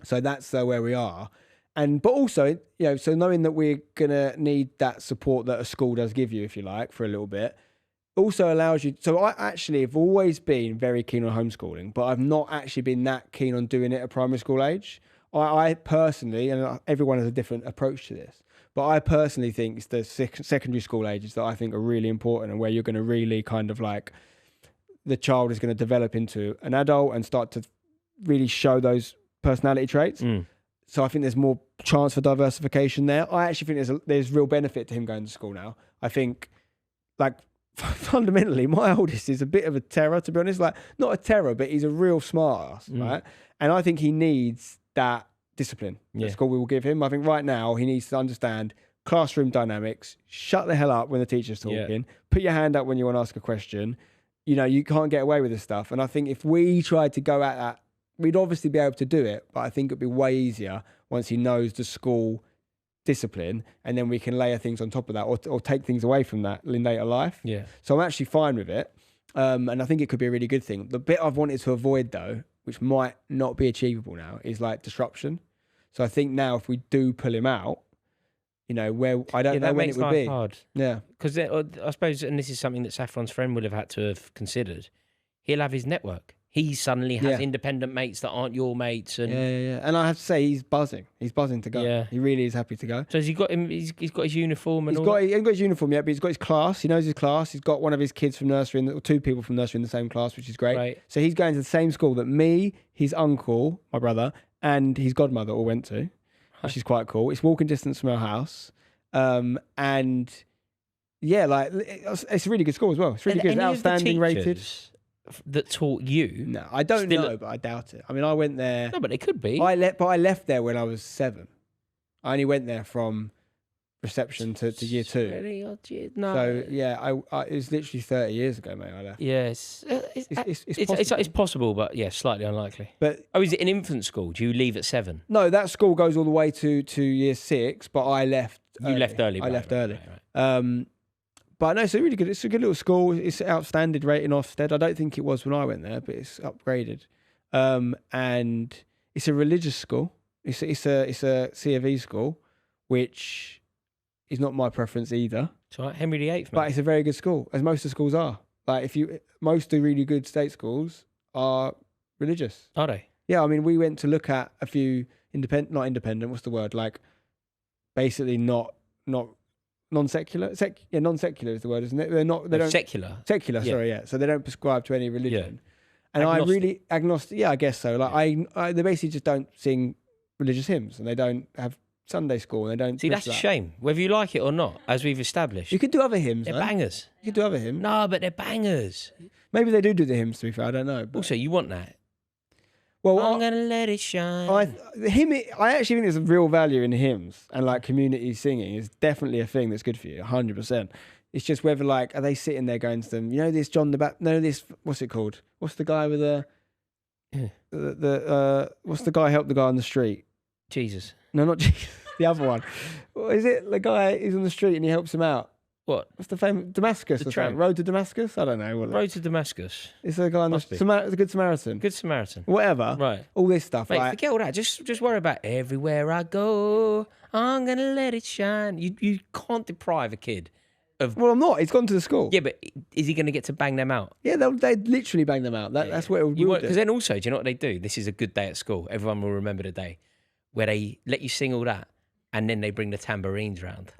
So that's where we are, but also, so knowing that we're gonna need that support that a school does give you, if you like, for a little bit, also allows you. So I actually have always been very keen on homeschooling, but I've not actually been that keen on doing it at primary school age. I personally, and everyone has a different approach to this, but I personally think it's the secondary school ages that I think are really important, and where you're going to really kind of like, the child is going to develop into an adult and start to really show those personality traits. So I think there's more chance for diversification there. I actually think there's real benefit to him going to school now. I think, like, fundamentally, my oldest is a bit of a terror, to be honest. Like, not a terror, but he's a real smart ass, right? And I think he needs that discipline that school will give him. I think right now he needs to understand classroom dynamics, shut the hell up when the teacher's talking, put your hand up when you want to ask a question. You can't get away with this stuff. And I think if we tried to go at that, we'd obviously be able to do it, but I think it'd be way easier once he knows the school discipline, and then we can layer things on top of that, or take things away from that in later life. Yeah. So I'm actually fine with it. And I think it could be a really good thing. The bit I've wanted to avoid, though, which might not be achievable now, is like disruption. So I think now if we do pull him out, where I don't know when it would be. Hard. Yeah. Because I suppose, and this is something that Saffron's friend would have had to have considered, he'll have his network. He suddenly has independent mates that aren't your mates. And yeah. And I have to say, he's buzzing. He's buzzing to go. Yeah. He really is happy to go. So has he got him? He's got his uniform and he hasn't got his uniform yet, but he's got his class. He knows his class. He's got one of his kids from nursery, or two people from nursery in the same class, which is great. Right. So he's going to the same school that me, his uncle, my brother, and his godmother all went to, which is quite cool. It's walking distance from our house. And yeah, like, it's a really good school as well. It's really good. Outstanding rated. That taught you? No, I don't know, but I doubt it. I mean, I went there. No, but they could be. I left there when I was 7. I only went there from reception to year 2. No. So yeah, it was literally 30 years ago, mate. I left. Yes, it's possible, but yeah, slightly unlikely. But is it an infant school? Do you leave at 7? No, that school goes all the way to year 6, but I left. You left early. I left early. Right. But no, it's a really good. It's a good little school. It's outstanding rating Ofsted. I don't think it was when I went there, but it's upgraded. And it's a religious school. It's a C of E school, which is not my preference either. It's all right, Henry VIII. But it's a very good school, as most of the schools are. Like, most of the really good state schools are religious. Are they? Yeah, I mean, we went to look at a few not independent. What's the word? Like, basically not non-secular. Non-secular is the word, isn't it? They don't secular. Secular, sorry, yeah. So they don't prescribe to any religion. Yeah. And agnostic. I really agnostic. Yeah, I guess so. Like, they basically just don't sing religious hymns, and they don't have Sunday school, and they don't. See, that's a shame. Whether you like it or not, as we've established, you could do other hymns. They're bangers. You could do other hymns. No, but they're bangers. Maybe they do the hymns. To be fair, I don't know. But also, you want that. Well, I'm gonna let it shine. I actually think there's a real value in hymns, and like community singing is definitely a thing that's good for you, 100%. It's just whether, like, are they sitting there going to them, this John the Baptist? No, this, what's it called? What's the guy with what's the guy help the guy on the street? Jesus. No, not Jesus. The other one. What is it? The guy is on the street and he helps him out. What? What's the famous Damascus? The tram. Road to Damascus? I don't know. Road to Damascus. It's a guy on the Good Samaritan. Good Samaritan. Whatever. Right. All this stuff. Mate, forget all that. Just worry about everywhere I go, I'm gonna let it shine. You can't deprive a kid of. Well, I'm not. He's gone to the school. Yeah, but is he going to get to bang them out? Yeah, they'd literally bang them out. That's what it would do. Because then also, do you know what they do? This is a good day at school. Everyone will remember the day where they let you sing all that, and then they bring the tambourines round.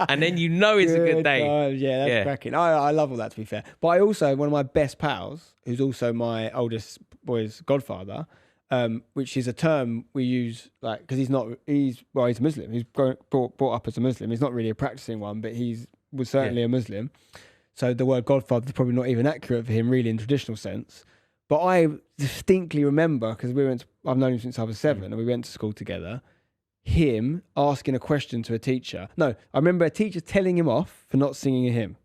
And then it's a good day. Yeah, that's cracking. I love all that, to be fair. But I also, one of my best pals, who's also my oldest boy's godfather, which is a term we use, like, because he's a Muslim. He's brought up as a Muslim. He's not really a practicing one, but was certainly a Muslim. So the word godfather is probably not even accurate for him, really, in traditional sense. But I distinctly remember, because I've known him since I was 7, and we went to school together, him asking a question to a teacher. No, I remember a teacher telling him off for not singing a hymn.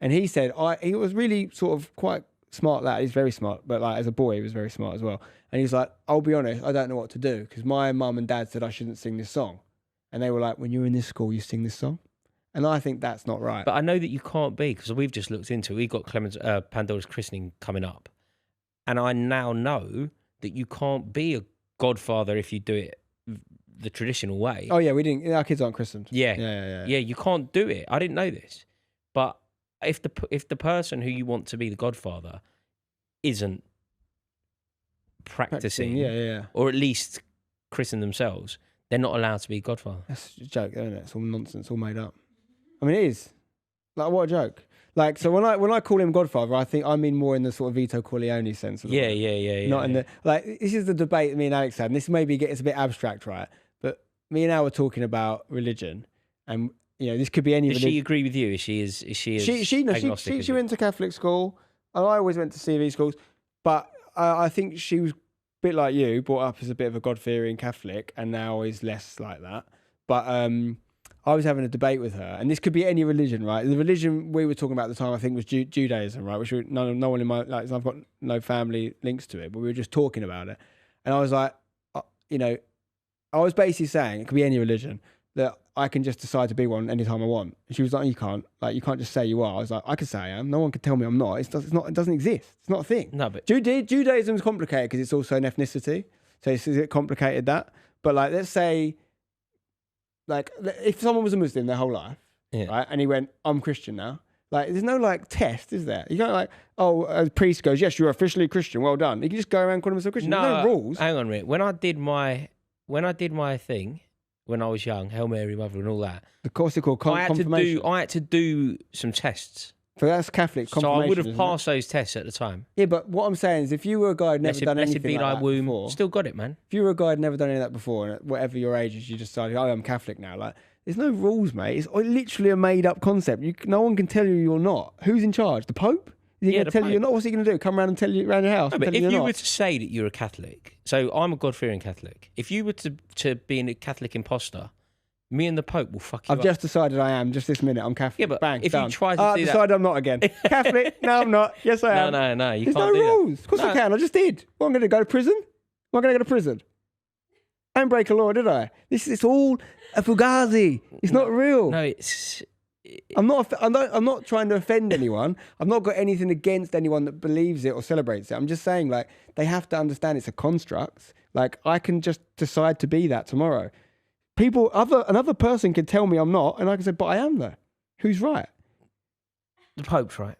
And he said, he was really sort of quite smart lad. He's very smart, but like as a boy, he was very smart as well. And he's like, I'll be honest, I don't know what to do, because my mum and dad said I shouldn't sing this song. And they were like, when you're in this school, you sing this song. And I think that's not right. But I know that you can't be, because we've just looked into it. We've got Pandora's christening coming up. And I now know that you can't be a godfather if you do it the traditional way. Oh yeah, we didn't. Our kids aren't christened. Yeah, you can't do it. I didn't know this, but if the person who you want to be the godfather isn't practicing, or at least christen themselves, they're not allowed to be godfather. That's a joke, isn't it? It's all nonsense, all made up. I mean, it is. Like, what a joke. Like, so when I call him godfather, I mean more in the sort of Vito Corleone sense. Yeah. Not in the, like, this is the debate me and Alex had, and this maybe gets a bit abstract, right? But me and Al were talking about religion, and, you know, this could be any Does religion. she agree with you? Is she agnostic? She went to Catholic school, and I always went to CV schools, but I think she was a bit like you, brought up as a bit of a God-fearing Catholic, and now is less like that. But I was having a debate with her, and this could be any religion, right? The religion we were talking about at the time, I think, was Judaism, right? Which no one in my, like, I've got no family links to it, but we were just talking about it. And I was like, you know, I was basically saying it could be any religion, that I can just decide to be one anytime I want. And she was like, you can't just say you are. I was like, I can say I am. No one can tell me I'm not. It doesn't exist. It's not a thing. No, but Judaism is complicated because it's also an ethnicity. So is it complicated that? But like, let's say, like, if someone was a Muslim their whole life, right, and he went, I'm Christian now. Like, there's no like test, is there? You can't like, a priest goes, yes, you're officially Christian. Well done. You can just go around calling himself Christian. No, there's no rules. Hang on a minute. When I did my thing when I was young, Hail Mary, Mother, and all that, Of course, they're called confirmation. I had to do some tests. So that's Catholic So confirmation. I would have passed those tests at the time. Yeah, but what I'm saying is, if you were a guy who'd never done anything like that womb, before, still got it, man. if you were a guy who'd never done any of that before, and at whatever your age is, you decided, I'm Catholic now. Like, there's no rules, mate. It's literally a made-up concept. No one can tell you you're not. Who's in charge? The Pope? Is he going to tell you you're not? What's he going to do? Come around and tell you around your house? No, but if you were to say that you're a Catholic, so I'm a God-fearing Catholic. If you were to be a Catholic imposter, me and the Pope will fuck you up. I've just decided I am. Just this minute, I'm Catholic. Yeah, but bang, if done. you try to do I decided I'm not again. Catholic? No, I'm not. Yes, I am. No, you There's can't no do rules. that. Of course I can. I just did. What, I'm going to go to prison? Am I going to go to prison? I didn't break a law, did I? It's all a fugazi. It's not real. No, it's... I'm not trying to offend anyone. I've not got anything against anyone that believes it or celebrates it. I'm just saying, like, they have to understand it's a construct. Like, I can just decide to be that tomorrow. Another person can tell me I'm not, and I can say, but I am though. Who's right? The Pope's right.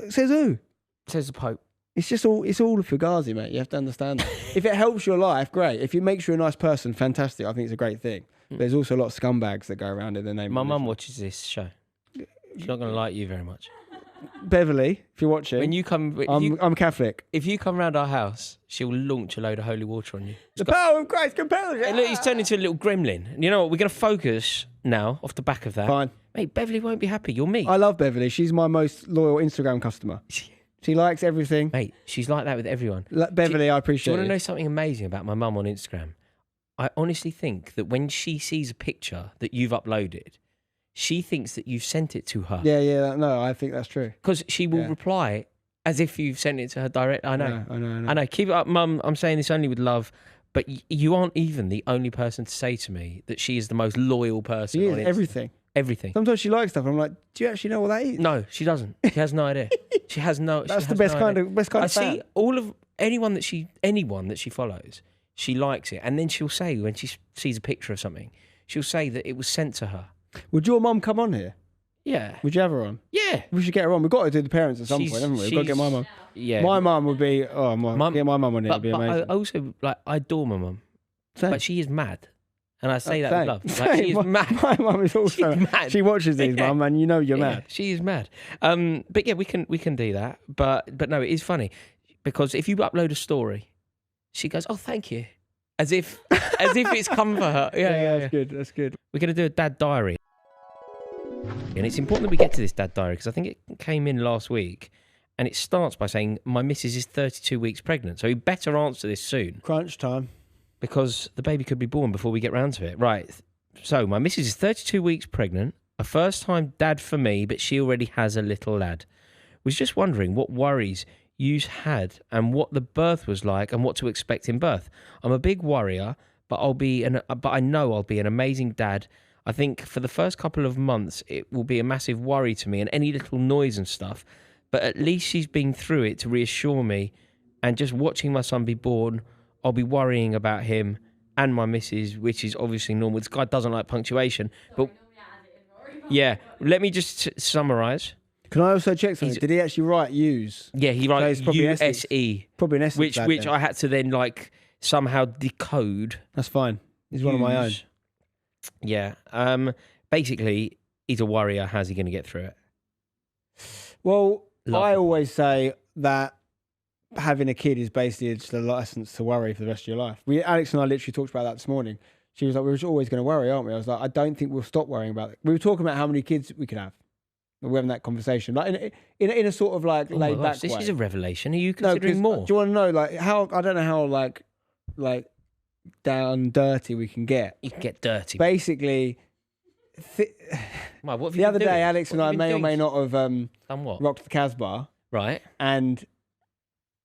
Says who? Says the Pope. It's all a fugazi, mate. You have to understand that. If it helps your life, great. If it makes you a nice person, fantastic. I think it's a great thing. There's also a lot of scumbags that go around in the name. My of mum watches this show. She's not going to like you very much. Beverly, if you're watching, When you come, I'm Catholic. if you come round our house, she'll launch a load of holy water on you. The power of Christ compels you. Hey, look, he's turned into a little gremlin. And you know what? We're going to focus now off the back of that. Fine. Mate, Beverly won't be happy. You're me. I love Beverly. She's my most loyal Instagram customer. She likes everything. Mate, she's like that with everyone. Beverly, I Do appreciate you want it. to know something amazing about my mum on Instagram? I honestly think that when she sees a picture that you've uploaded, she thinks that you've sent it to her. Yeah. No, I think that's true. Because she will reply as if you've sent it to her direct. I know. I know. I know. Keep it up, Mum. I'm saying this only with love. But you aren't even the only person to say to me that she is the most loyal person. She on is Instagram. everything. Everything. Sometimes she likes stuff. And I'm like, do you actually know what that is? No, she doesn't. She has no idea. She has no. That's she the has best no kind idea. of fan. See all of anyone that she follows, she likes it, and then she'll say when she sees a picture of something, she'll say that it was sent to her. Would your mum come on here? Yeah. Would you have her on? Yeah. We should get her on. We've got to do the parents at some point, haven't we? We've got to get my mum. Yeah. My mum would be. Get my mum on here. It'd be But I amazing. also I adore my mum, Same. but she is mad, and I say that Same. with love. Same. Like, she is mad. My mum is also She's mad. She watches these, Yeah. mum, and you know you're Yeah, mad. she is mad. But yeah, we can do that. But no, it is funny because if you upload a story, she goes, "Oh, thank you," as if it's come for her. Yeah. That's good. That's good. We're gonna do a dad diary, and it's important that we get to this dad diary because I think it came in last week, and it starts by saying my missus is 32 weeks pregnant. So we better answer this soon Crunch time. because the baby could be born before we get round to it. Right. So my missus is 32 weeks pregnant, a first-time dad for me, but she already has a little lad. Was just wondering what worries you've had and what the birth was like and what to expect in birth. I'm a big worrier, but I know I'll be an amazing dad. I think for the first couple of months, it will be a massive worry to me and any little noise and stuff. But at least she's been through it to reassure me. And just watching my son be born, I'll be worrying about him and my missus, which is obviously normal. This guy doesn't like punctuation, but yeah. Let me just summarise. Can I also check something? Did he actually write use? Yeah, he So writes it's probably USE, Probably an Essex which lad which then. I had to then like somehow decode. That's fine. He's one of my own. Use. Yeah. Basically, he's a warrior. How's he going to get through it? Well, Love I it. always say that having a kid is basically just a license to worry for the rest of your life. Alex and I literally talked about that this morning. She was like, we're always going to worry, aren't we? I was like, I don't think we'll stop worrying about it. We were talking about how many kids we could have. We're having that conversation, like in a sort of like Oh my laid back gosh, this way. is a revelation. Are you No, 'cause, considering more? do you want to know like how? I don't know how like down dirty we can get. You can get dirty. Basically, Wow, what have the you other been day, doing? Alex and What I have you may been or may doing? not have Done what? rocked the Casbah, Right. and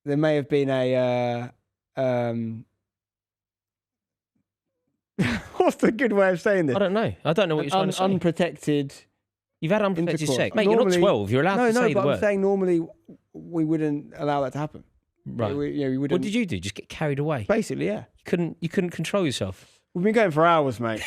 there may have been a what's the good way of saying this? I don't know. I don't know what you're trying to say. Unprotected. You've had unprotected intercourse. sex. Mate, you're not Normally- 12. You're allowed No, to no, say but the I'm word. saying normally we wouldn't allow that to happen. Right. We wouldn't. What did you do? Just get carried away? Basically, yeah. You couldn't control yourself. We've been going for hours, mate.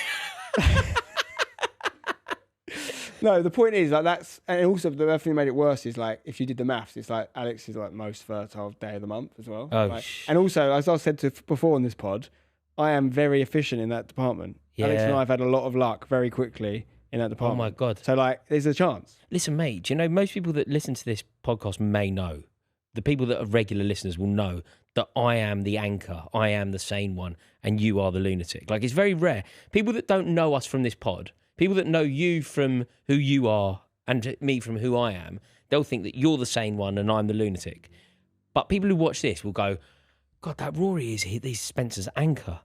No, the point is like that's, and also the other thing that made it worse is like if you did the maths, it's like Alex is like most fertile day of the month as well. Oh, Like, and also, as I said before on this pod, I am very efficient in that department. Alex and Yeah. I have had a lot of luck very quickly in that Oh department. my God. So like, there's a chance. Listen, mate, do you know most people that listen to this podcast may know, the people that are regular listeners will know that I am the anchor, I am the sane one, and you are the lunatic. Like, it's very rare. People that don't know us from this pod, people that know you from who you are and me from who I am, they'll think that you're the sane one and I'm the lunatic. But people who watch this will go, God, that Rory is Spencer's anchor.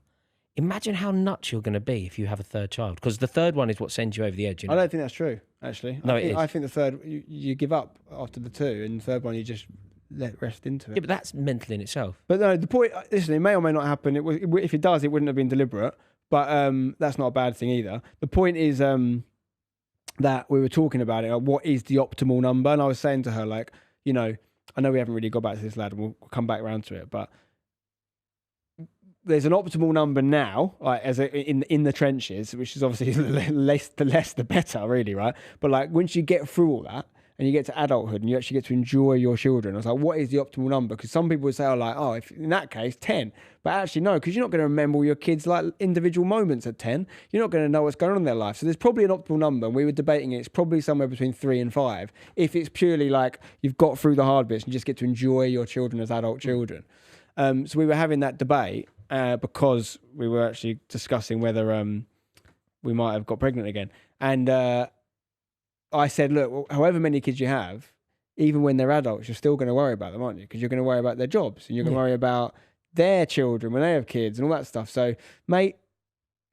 Imagine how nuts you're going to be if you have a third child, because the third one is what sends you over the edge. You know? I don't think that's true, actually. No, I think the third, you give up after the two, and the third one you just let rest into it. Yeah, but that's mental in itself. But no, the point, listen, it may or may not happen. If it does, it wouldn't have been deliberate, but that's not a bad thing either. The point is that we were talking about it, like, what is the optimal number? And I was saying to her, like, you know, I know we haven't really got back to this, lad, and we'll come back around to it, but there's an optimal number now, like in the trenches, which is obviously the less the better, really, right? But like once you get through all that and you get to adulthood and you actually get to enjoy your children, I was like, what is the optimal number? Because some people would say, if in that case 10, but actually no, because you're not going to remember all your kids' like individual moments at 10. You're not going to know what's going on in their life. So there's probably an optimal number, and we were debating it. It's probably somewhere between 3 and 5. If it's purely like you've got through the hard bits and you just get to enjoy your children as adult children. So we were having that debate. Because we were actually discussing whether we might have got pregnant again. And I said, look, however many kids you have, even when they're adults, you're still going to worry about them, aren't you? Because you're going to worry about their jobs and you're going to worry about their children when they have kids and all that stuff. So, mate,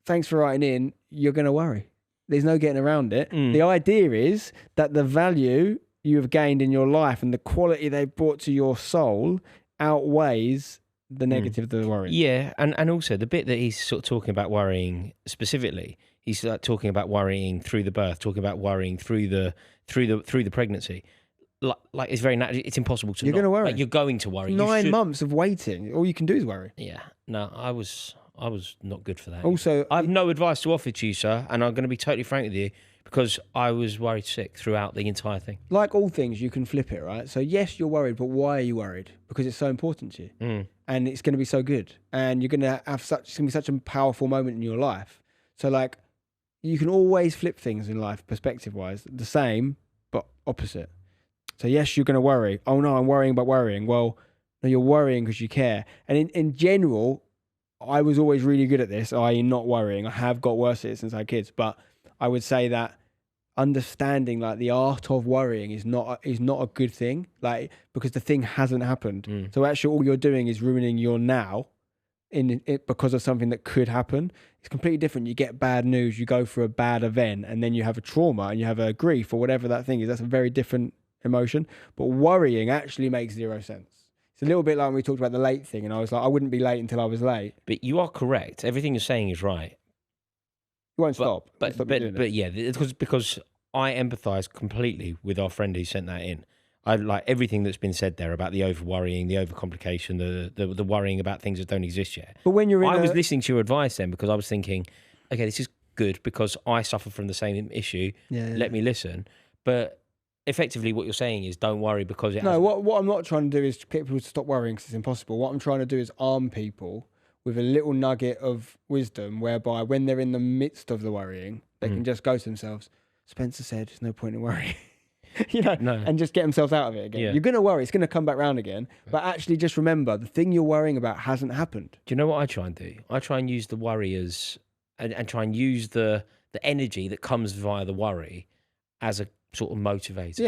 thanks for writing in. You're going to worry. There's no getting around it. The idea is that the value you have gained in your life and the quality they've brought to your soul outweighs the negative, the worry. Yeah, and also the bit that he's sort of talking about worrying specifically, he's like talking about worrying through the birth, talking about worrying through the pregnancy. Like it's very natural. It's impossible to. You're going to worry. Like, you're going to worry. 9 months of waiting. All you can do is worry. Yeah. No, I was not good for that. Also, I have no advice to offer to you, sir, and I'm going to be totally frank with you because I was worried sick throughout the entire thing. like all things, you can flip it, right? So yes, you're worried, but why are you worried? Because it's so important to you. And it's going to be so good, and you're going to have it's going to be such a powerful moment in your life. So like, you can always flip things in life, perspective-wise, the same but opposite. So yes, you're going to worry. Oh no, I'm worrying about worrying. Well, no, you're worrying because you care. And in general, I was always really good at this, i.e., not worrying. I have got worse at it since I had kids, but I would say that understanding like the art of worrying is not a good thing, like because the thing hasn't happened. So actually all you're doing is ruining your now in it because of something that could happen. It's completely different. You get bad news, you go through a bad event, and then you have a trauma and you have a grief or whatever that thing is. That's a very different emotion. But worrying actually makes zero sense. It's a little bit like when we talked about the late thing, and I was like, I wouldn't be late until I was late. But you are correct. Everything you're saying is right. You won't stop. But yeah, because I empathise completely with our friend who sent that in. I like everything that's been said there about the over worrying, the over complication, the worrying about things that don't exist yet. But when you're in I was listening to your advice then because I was thinking, okay, this is good because I suffer from the same issue. Let me listen. But effectively what you're saying is don't worry because it No, what I'm not trying to do is get people to stop worrying because it's impossible. What I'm trying to do is arm people with a little nugget of wisdom whereby when they're in the midst of the worrying, they can just go to themselves, Spencer said there's no point in worrying. And just get themselves out of it again. Yeah. You're going to worry. It's going to come back round again. But actually just remember, the thing you're worrying about hasn't happened. Do you know what I try and do? I try and use the worry as, and try and use the energy that comes via the worry as a sort of motivator.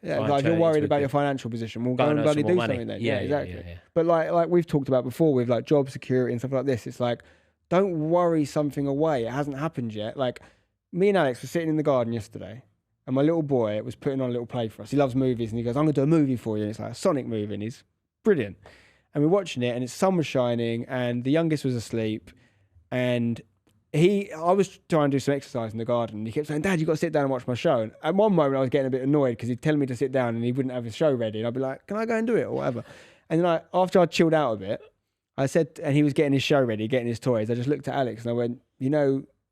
Yeah. Like if you're worried about your financial position, well, go and bloody do something then. Yeah, exactly. Yeah. But like we've talked about before with like job security and stuff like this, it's like, don't worry something away. It hasn't happened yet. Like me and Alex were sitting in the garden yesterday. And my little boy was putting on a little play for us. He loves movies and he goes, I'm going to do a movie for you. And it's like a Sonic movie and he's brilliant. And we're watching it and the sun was shining and the youngest was asleep. And I was trying to do some exercise in the garden. And he kept saying, Dad, you've got to sit down and watch my show. And at one moment I was getting a bit annoyed because he'd tell me to sit down and he wouldn't have his show ready. And I'd be like, can I go and do it or whatever? And then after I chilled out a bit, I said, and he was getting his show ready, getting his toys. I just looked at Alex and I went,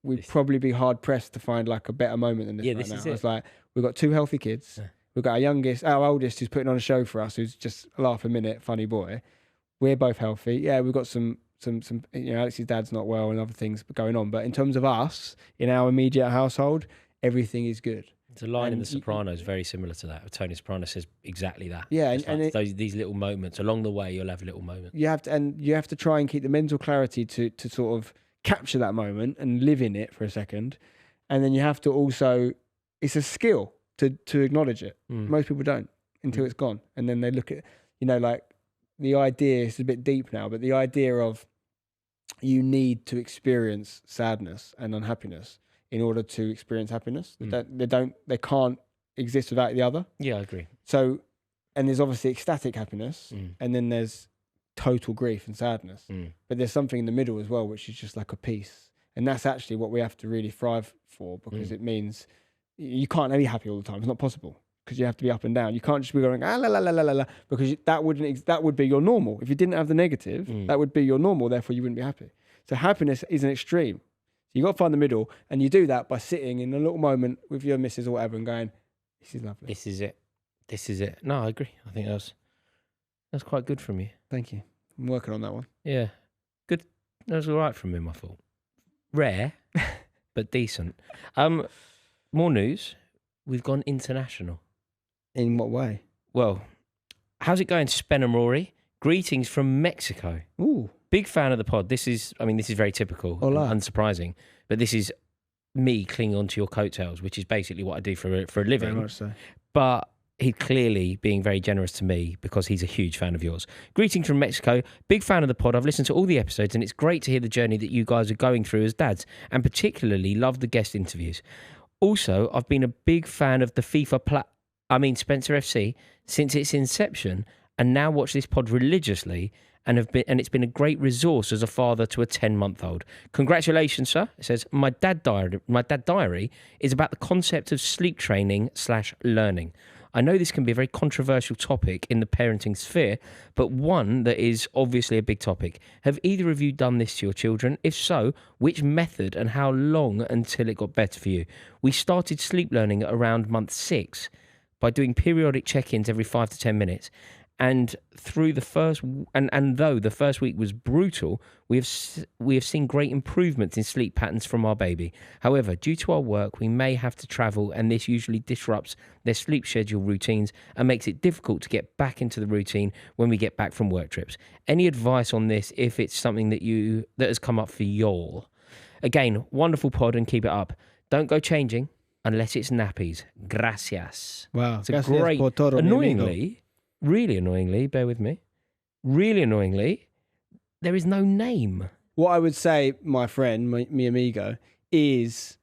we'd probably be hard pressed to find like a better moment than this right now. I was like, we've got 2 healthy kids. Yeah. We've got our oldest who's putting on a show for us, who's just a laugh a minute, funny boy. We're both healthy. Yeah, we've got some Alex's dad's not well and other things going on. But in terms of us, in our immediate household, everything is good. It's a line in The Sopranos very similar to that. Tony Soprano says exactly that. Yeah, these little moments along the way, you'll have little moments. You have to try and keep the mental clarity to sort of capture that moment and live in it for a second, and then you have to also, it's a skill to acknowledge it. Most people don't until it's gone, and then they look at like the idea is a bit deep now, but the idea of you need to experience sadness and unhappiness in order to experience happiness. They can't exist without the other. Yeah, I agree. So, and there's obviously ecstatic happiness, and then there's total grief and sadness. But there's something in the middle as well, which is just like a peace. And that's actually what we have to really thrive for, because it means you can't be happy all the time. It's not possible, because you have to be up and down. You can't just be going, la la la la la la, because that would be your normal. If you didn't have the negative, that would be your normal. Therefore, you wouldn't be happy. So happiness is an extreme. So you got to find the middle, and you do that by sitting in a little moment with your missus or whatever and going, this is lovely. This is it. No, I agree. I think that's quite good from you. Thank you. I'm working on that one. Yeah. Good. That was all right from him, I thought. Rare, but decent. More news. We've gone international. In what way? Well, how's it going, Spen and Rory? Greetings from Mexico. Ooh. Big fan of the pod. This is very typical, and unsurprising, but this is me clinging onto your coattails, which is basically what I do for a living. Very much so. But he's clearly being very generous to me because he's a huge fan of yours. Greetings from Mexico. Big fan of the pod. I've listened to all the episodes and it's great to hear the journey that you guys are going through as dads, and particularly love the guest interviews. Also, I've been a big fan of the Spencer FC since its inception, and now watch this pod religiously and it's been a great resource as a father to a 10-month-old. Congratulations, sir. It says, my dad diary is about the concept of sleep training / learning. I know this can be a very controversial topic in the parenting sphere, but one that is obviously a big topic. Have either of you done this to your children? If so, which method and how long until it got better for you? We started sleep learning at around month 6 by doing periodic check-ins every 5 to 10 minutes. And though the first week was brutal, we have seen great improvements in sleep patterns from our baby. However, due to our work, we may have to travel, and this usually disrupts their sleep schedule routines and makes it difficult to get back into the routine when we get back from work trips. Any advice on this if it's something that has come up for y'all? Again, wonderful pod and keep it up. Don't go changing unless it's nappies. Gracias. Wow. It's a great, really annoyingly, bear with me, there is no name. What I would say, my friend, mi amigo, is,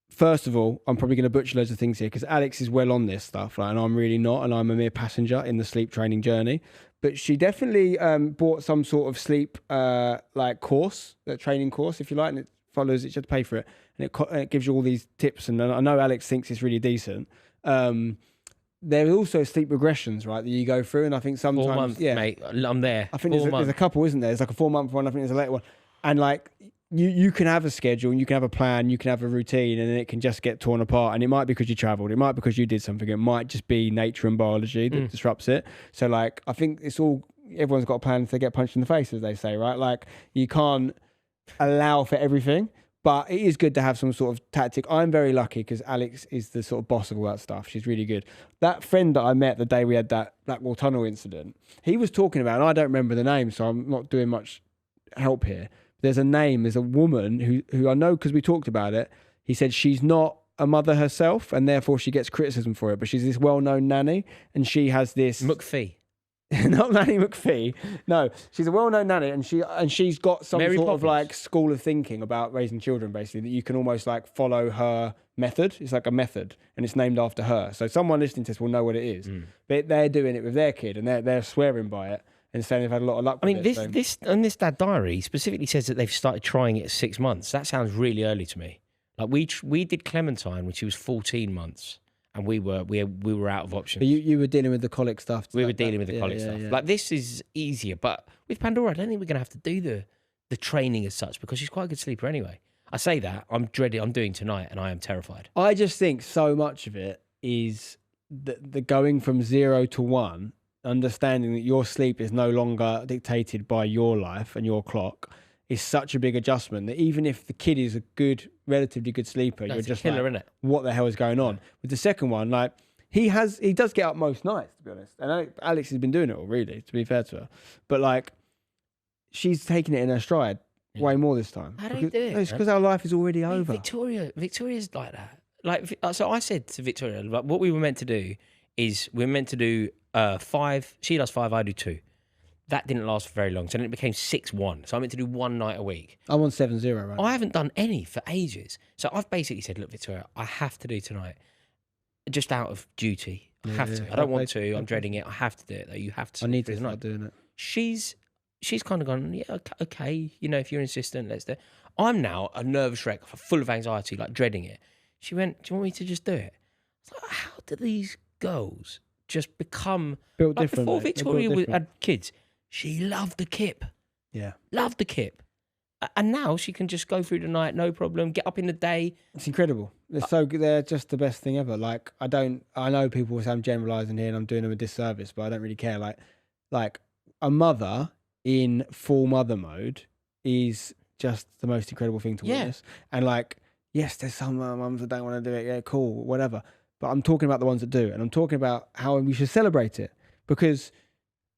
first of all, I'm probably going to butcher loads of things here because Alex is well on this stuff, right? And I'm really not, and I'm a mere passenger in the sleep training journey. But she definitely bought some sort of sleep course, training course, if you like, and it follows it. You have to pay for it, and it gives you all these tips. And I know Alex thinks it's really decent. there are also sleep regressions, right, that you go through, and I think sometimes 4 months, mate. I'm there. I think 4 there's months. a couple, isn't there? There's like a 4-month one. I think there's a later one, and like you can have a schedule, and you can have a plan, you can have a routine, and then it can just get torn apart. And it might be because you travelled, it might be because you did something, it might just be nature and biology that disrupts it. So like I think everyone's got a plan if they get punched in the face, as they say, right? Like you can't allow for everything. But it is good to have some sort of tactic. I'm very lucky because Alex is the sort of boss of all that stuff. She's really good. That friend that I met the day we had that Blackwall Tunnel incident, he was talking about, and I don't remember the name, so I'm not doing much help here. There's a woman who I know because we talked about it. He said she's not a mother herself, and therefore she gets criticism for it. But she's this well-known nanny, and she has this... McPhee. Not Nanny McPhee. No, she's a well-known nanny, and she's got some Mary sort Poppins. of like school of thinking about raising children, basically, that you can almost like follow her method. It's like a method, and it's named after her. So someone listening to this will know what it is. But they're doing it with their kid, and they're swearing by it and saying they've had a lot of luck. I mean, with it, this Dad Diary specifically says that they've started trying it at 6 months. That sounds really early to me. Like we did Clementine when she was 14 months. And we were out of options. But you were dealing with the colic stuff. We were dealing with the colic stuff. Yeah. Like this is easier, but with Pandora, I don't think we're gonna have to do the training as such because she's quite a good sleeper anyway. I say that I'm doing tonight, and I am terrified. I just think so much of it is the going from 0 to 1, understanding that your sleep is no longer dictated by your life and your clock, is such a big adjustment that even if the kid is a relatively good sleeper, you're just killer, like, innit? what the hell is going on? With the second one, like he does get up most nights, to be honest. And Alex has been doing it all, really, to be fair to her. But like, she's taking it in her stride way more this time. How do you do it? It's because our life is already Hey, over. Victoria's like that. Like, so I said to Victoria, like, what we were meant to do is we're meant to do 5. She does 5, I do 2. That didn't last for very long. So then it became 6-1. So I meant to do 1 night a week. I'm on 7-0 right now. I haven't done any for ages. So I've basically said, look, Victoria, I have to do tonight. Just out of duty. I have to. I don't want to. I'm dreading it. I have to do it, though. You have to. I need to tonight. start doing it. She's kind of gone, yeah, okay. You know, if you're insistent, let's do it. I'm now a nervous wreck, full of anxiety, like dreading it. She went, do you want me to just do it? I was like, how do these girls just become... Built like, different, before mate. They're built Victoria different. had kids, she loved the kip. Yeah. Loved the kip. And now she can just go through the night, no problem, get up in the day. It's incredible. They're so good. They're just the best thing ever. Like, I know people will say I'm generalising here and I'm doing them a disservice, but I don't really care. Like a mother in full mother mode is just the most incredible thing to witness. And like, yes, there's some mums that don't want to do it. Yeah, cool, whatever. But I'm talking about the ones that do. And I'm talking about how we should celebrate it because...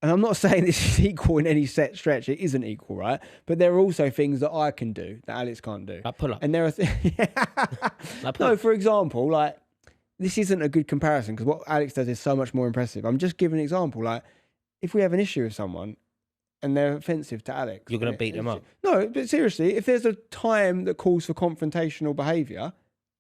And I'm not saying this is equal in any set stretch. It isn't equal, right? But there are also things that I can do that Alex can't do. Like pull up. And there are no, for example, like this isn't a good comparison because what Alex does is so much more impressive. I'm just giving an example. Like if we have an issue with someone and they're offensive to Alex, You're going to beat them up. No, but seriously, if there's a time that calls for confrontational behaviour,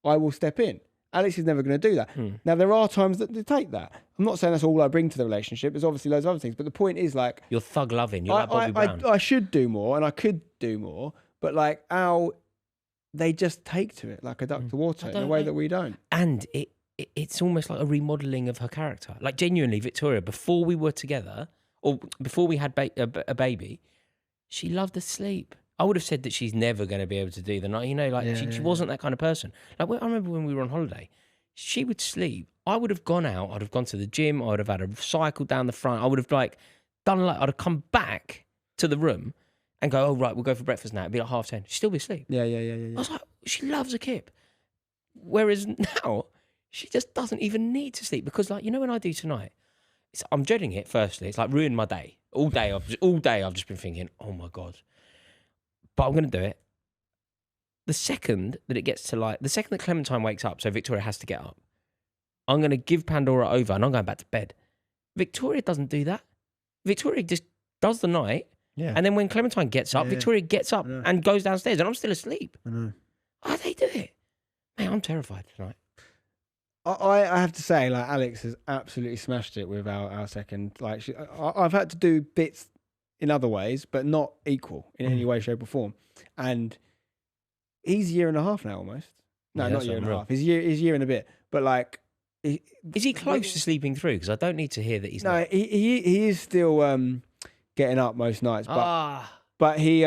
I will step in. Alex is never going to do that. Now, there are times that they take that. I'm not saying that's all I bring to the relationship. There's obviously loads of other things. But the point is, like... You're thug loving. You're like Bobby Brown. I should do more and I could do more. But like, they just take to it like a duck to water in a way that we don't. And it's almost like a remodelling of her character. Like, genuinely, Victoria, before we were together, or before we had a baby, she loved to sleep. I would have said that she's never going to be able to do the night. You know, like she wasn't that kind of person. Like I remember when we were on holiday, she would sleep. I would have gone out. I'd have gone to the gym. I would have had a cycle down the front. I would have I'd have come back to the room and go, oh, right, we'll go for breakfast now. It'd be like 10:30. She'd still be asleep. Yeah. I was like, she loves a kip. Whereas now, she just doesn't even need to sleep because, like, you know, when I do tonight, I'm dreading it. Firstly, it's like ruined my day. All day I've just been thinking, oh my God. But I'm going to do it. The second that it gets to the second that Clementine wakes up, so Victoria has to get up, I'm going to give Pandora over and I'm going back to bed. Victoria doesn't do that. Victoria just does the night. Yeah. And then when Clementine gets up, Victoria gets up and goes downstairs and I'm still asleep. I know. How do they do it? Man, I'm terrified tonight. I have to say, like, Alex has absolutely smashed it with our second. Like, I've had to do bits in other ways, but not equal in any way, shape, or form. And he's a year and a half now, almost. No, Yeah, not a year and a half. He's a year and a bit. But like, Is he close to sleeping through? Because I don't need to hear that he's No, not. he is still getting up most nights, but he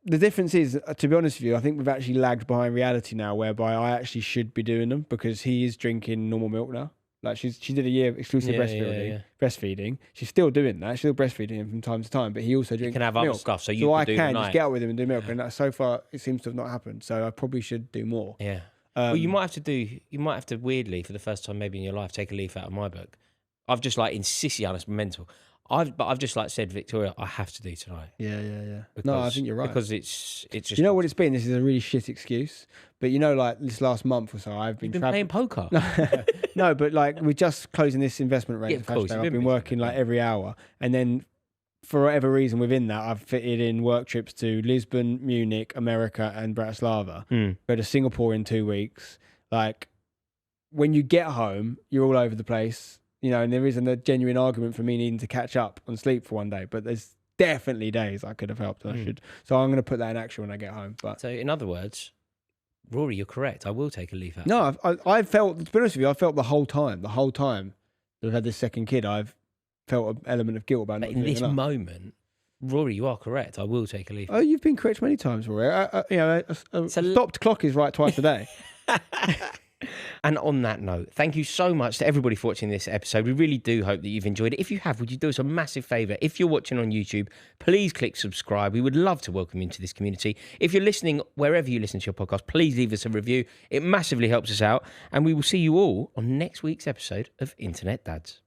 the difference is, to be honest with you, I think we've actually lagged behind reality now, whereby I actually should be doing them because he is drinking normal milk now. Like she did a year exclusive breastfeeding. She's still doing that. She's still breastfeeding him from time to time, but he also drinks. You can have milk. other stuff, so I can can just get out with him and do milk, and so far it seems to have not happened. So I probably should do more. Yeah. Well, you might have to weirdly, for the first time maybe in your life, take a leaf out of my book. I've just like insisted on it's mental. I've just like said, Victoria, I have to do tonight. Yeah. Because, no, I think you're right. Because it's just. You know what it's been? This is a really shit excuse, but you know, like this last month or so, I've been playing poker. No, but like we're just closing this investment rate. Yeah, of course. I've been working like every hour, and then for whatever reason within that, I've fitted in work trips to Lisbon, Munich, America, and Bratislava. Go to Singapore in 2 weeks. Like when you get home, you're all over the place. You know, and there isn't a genuine argument for me needing to catch up on sleep for one day, but there's definitely days I could have helped. I should. So I'm going to put that in action when I get home. But so, in other words, Rory, you're correct. I will take a leaf out. No, I felt, to be honest with you, I felt the whole time that I've had this second kid, I've felt an element of guilt about but not in doing this enough. moment, Rory, you are correct. I will take a leaf. Oh, you've been correct many times, Rory. A stopped clock is right twice a day. And on that note, thank you so much to everybody for watching this episode. We really do hope that you've enjoyed it. If you have, would you do us a massive favour? If you're watching on YouTube, please click subscribe. We would love to welcome you into this community. If you're listening, wherever you listen to your podcast, please leave us a review. It massively helps us out. And we will see you all on next week's episode of Internet Dads.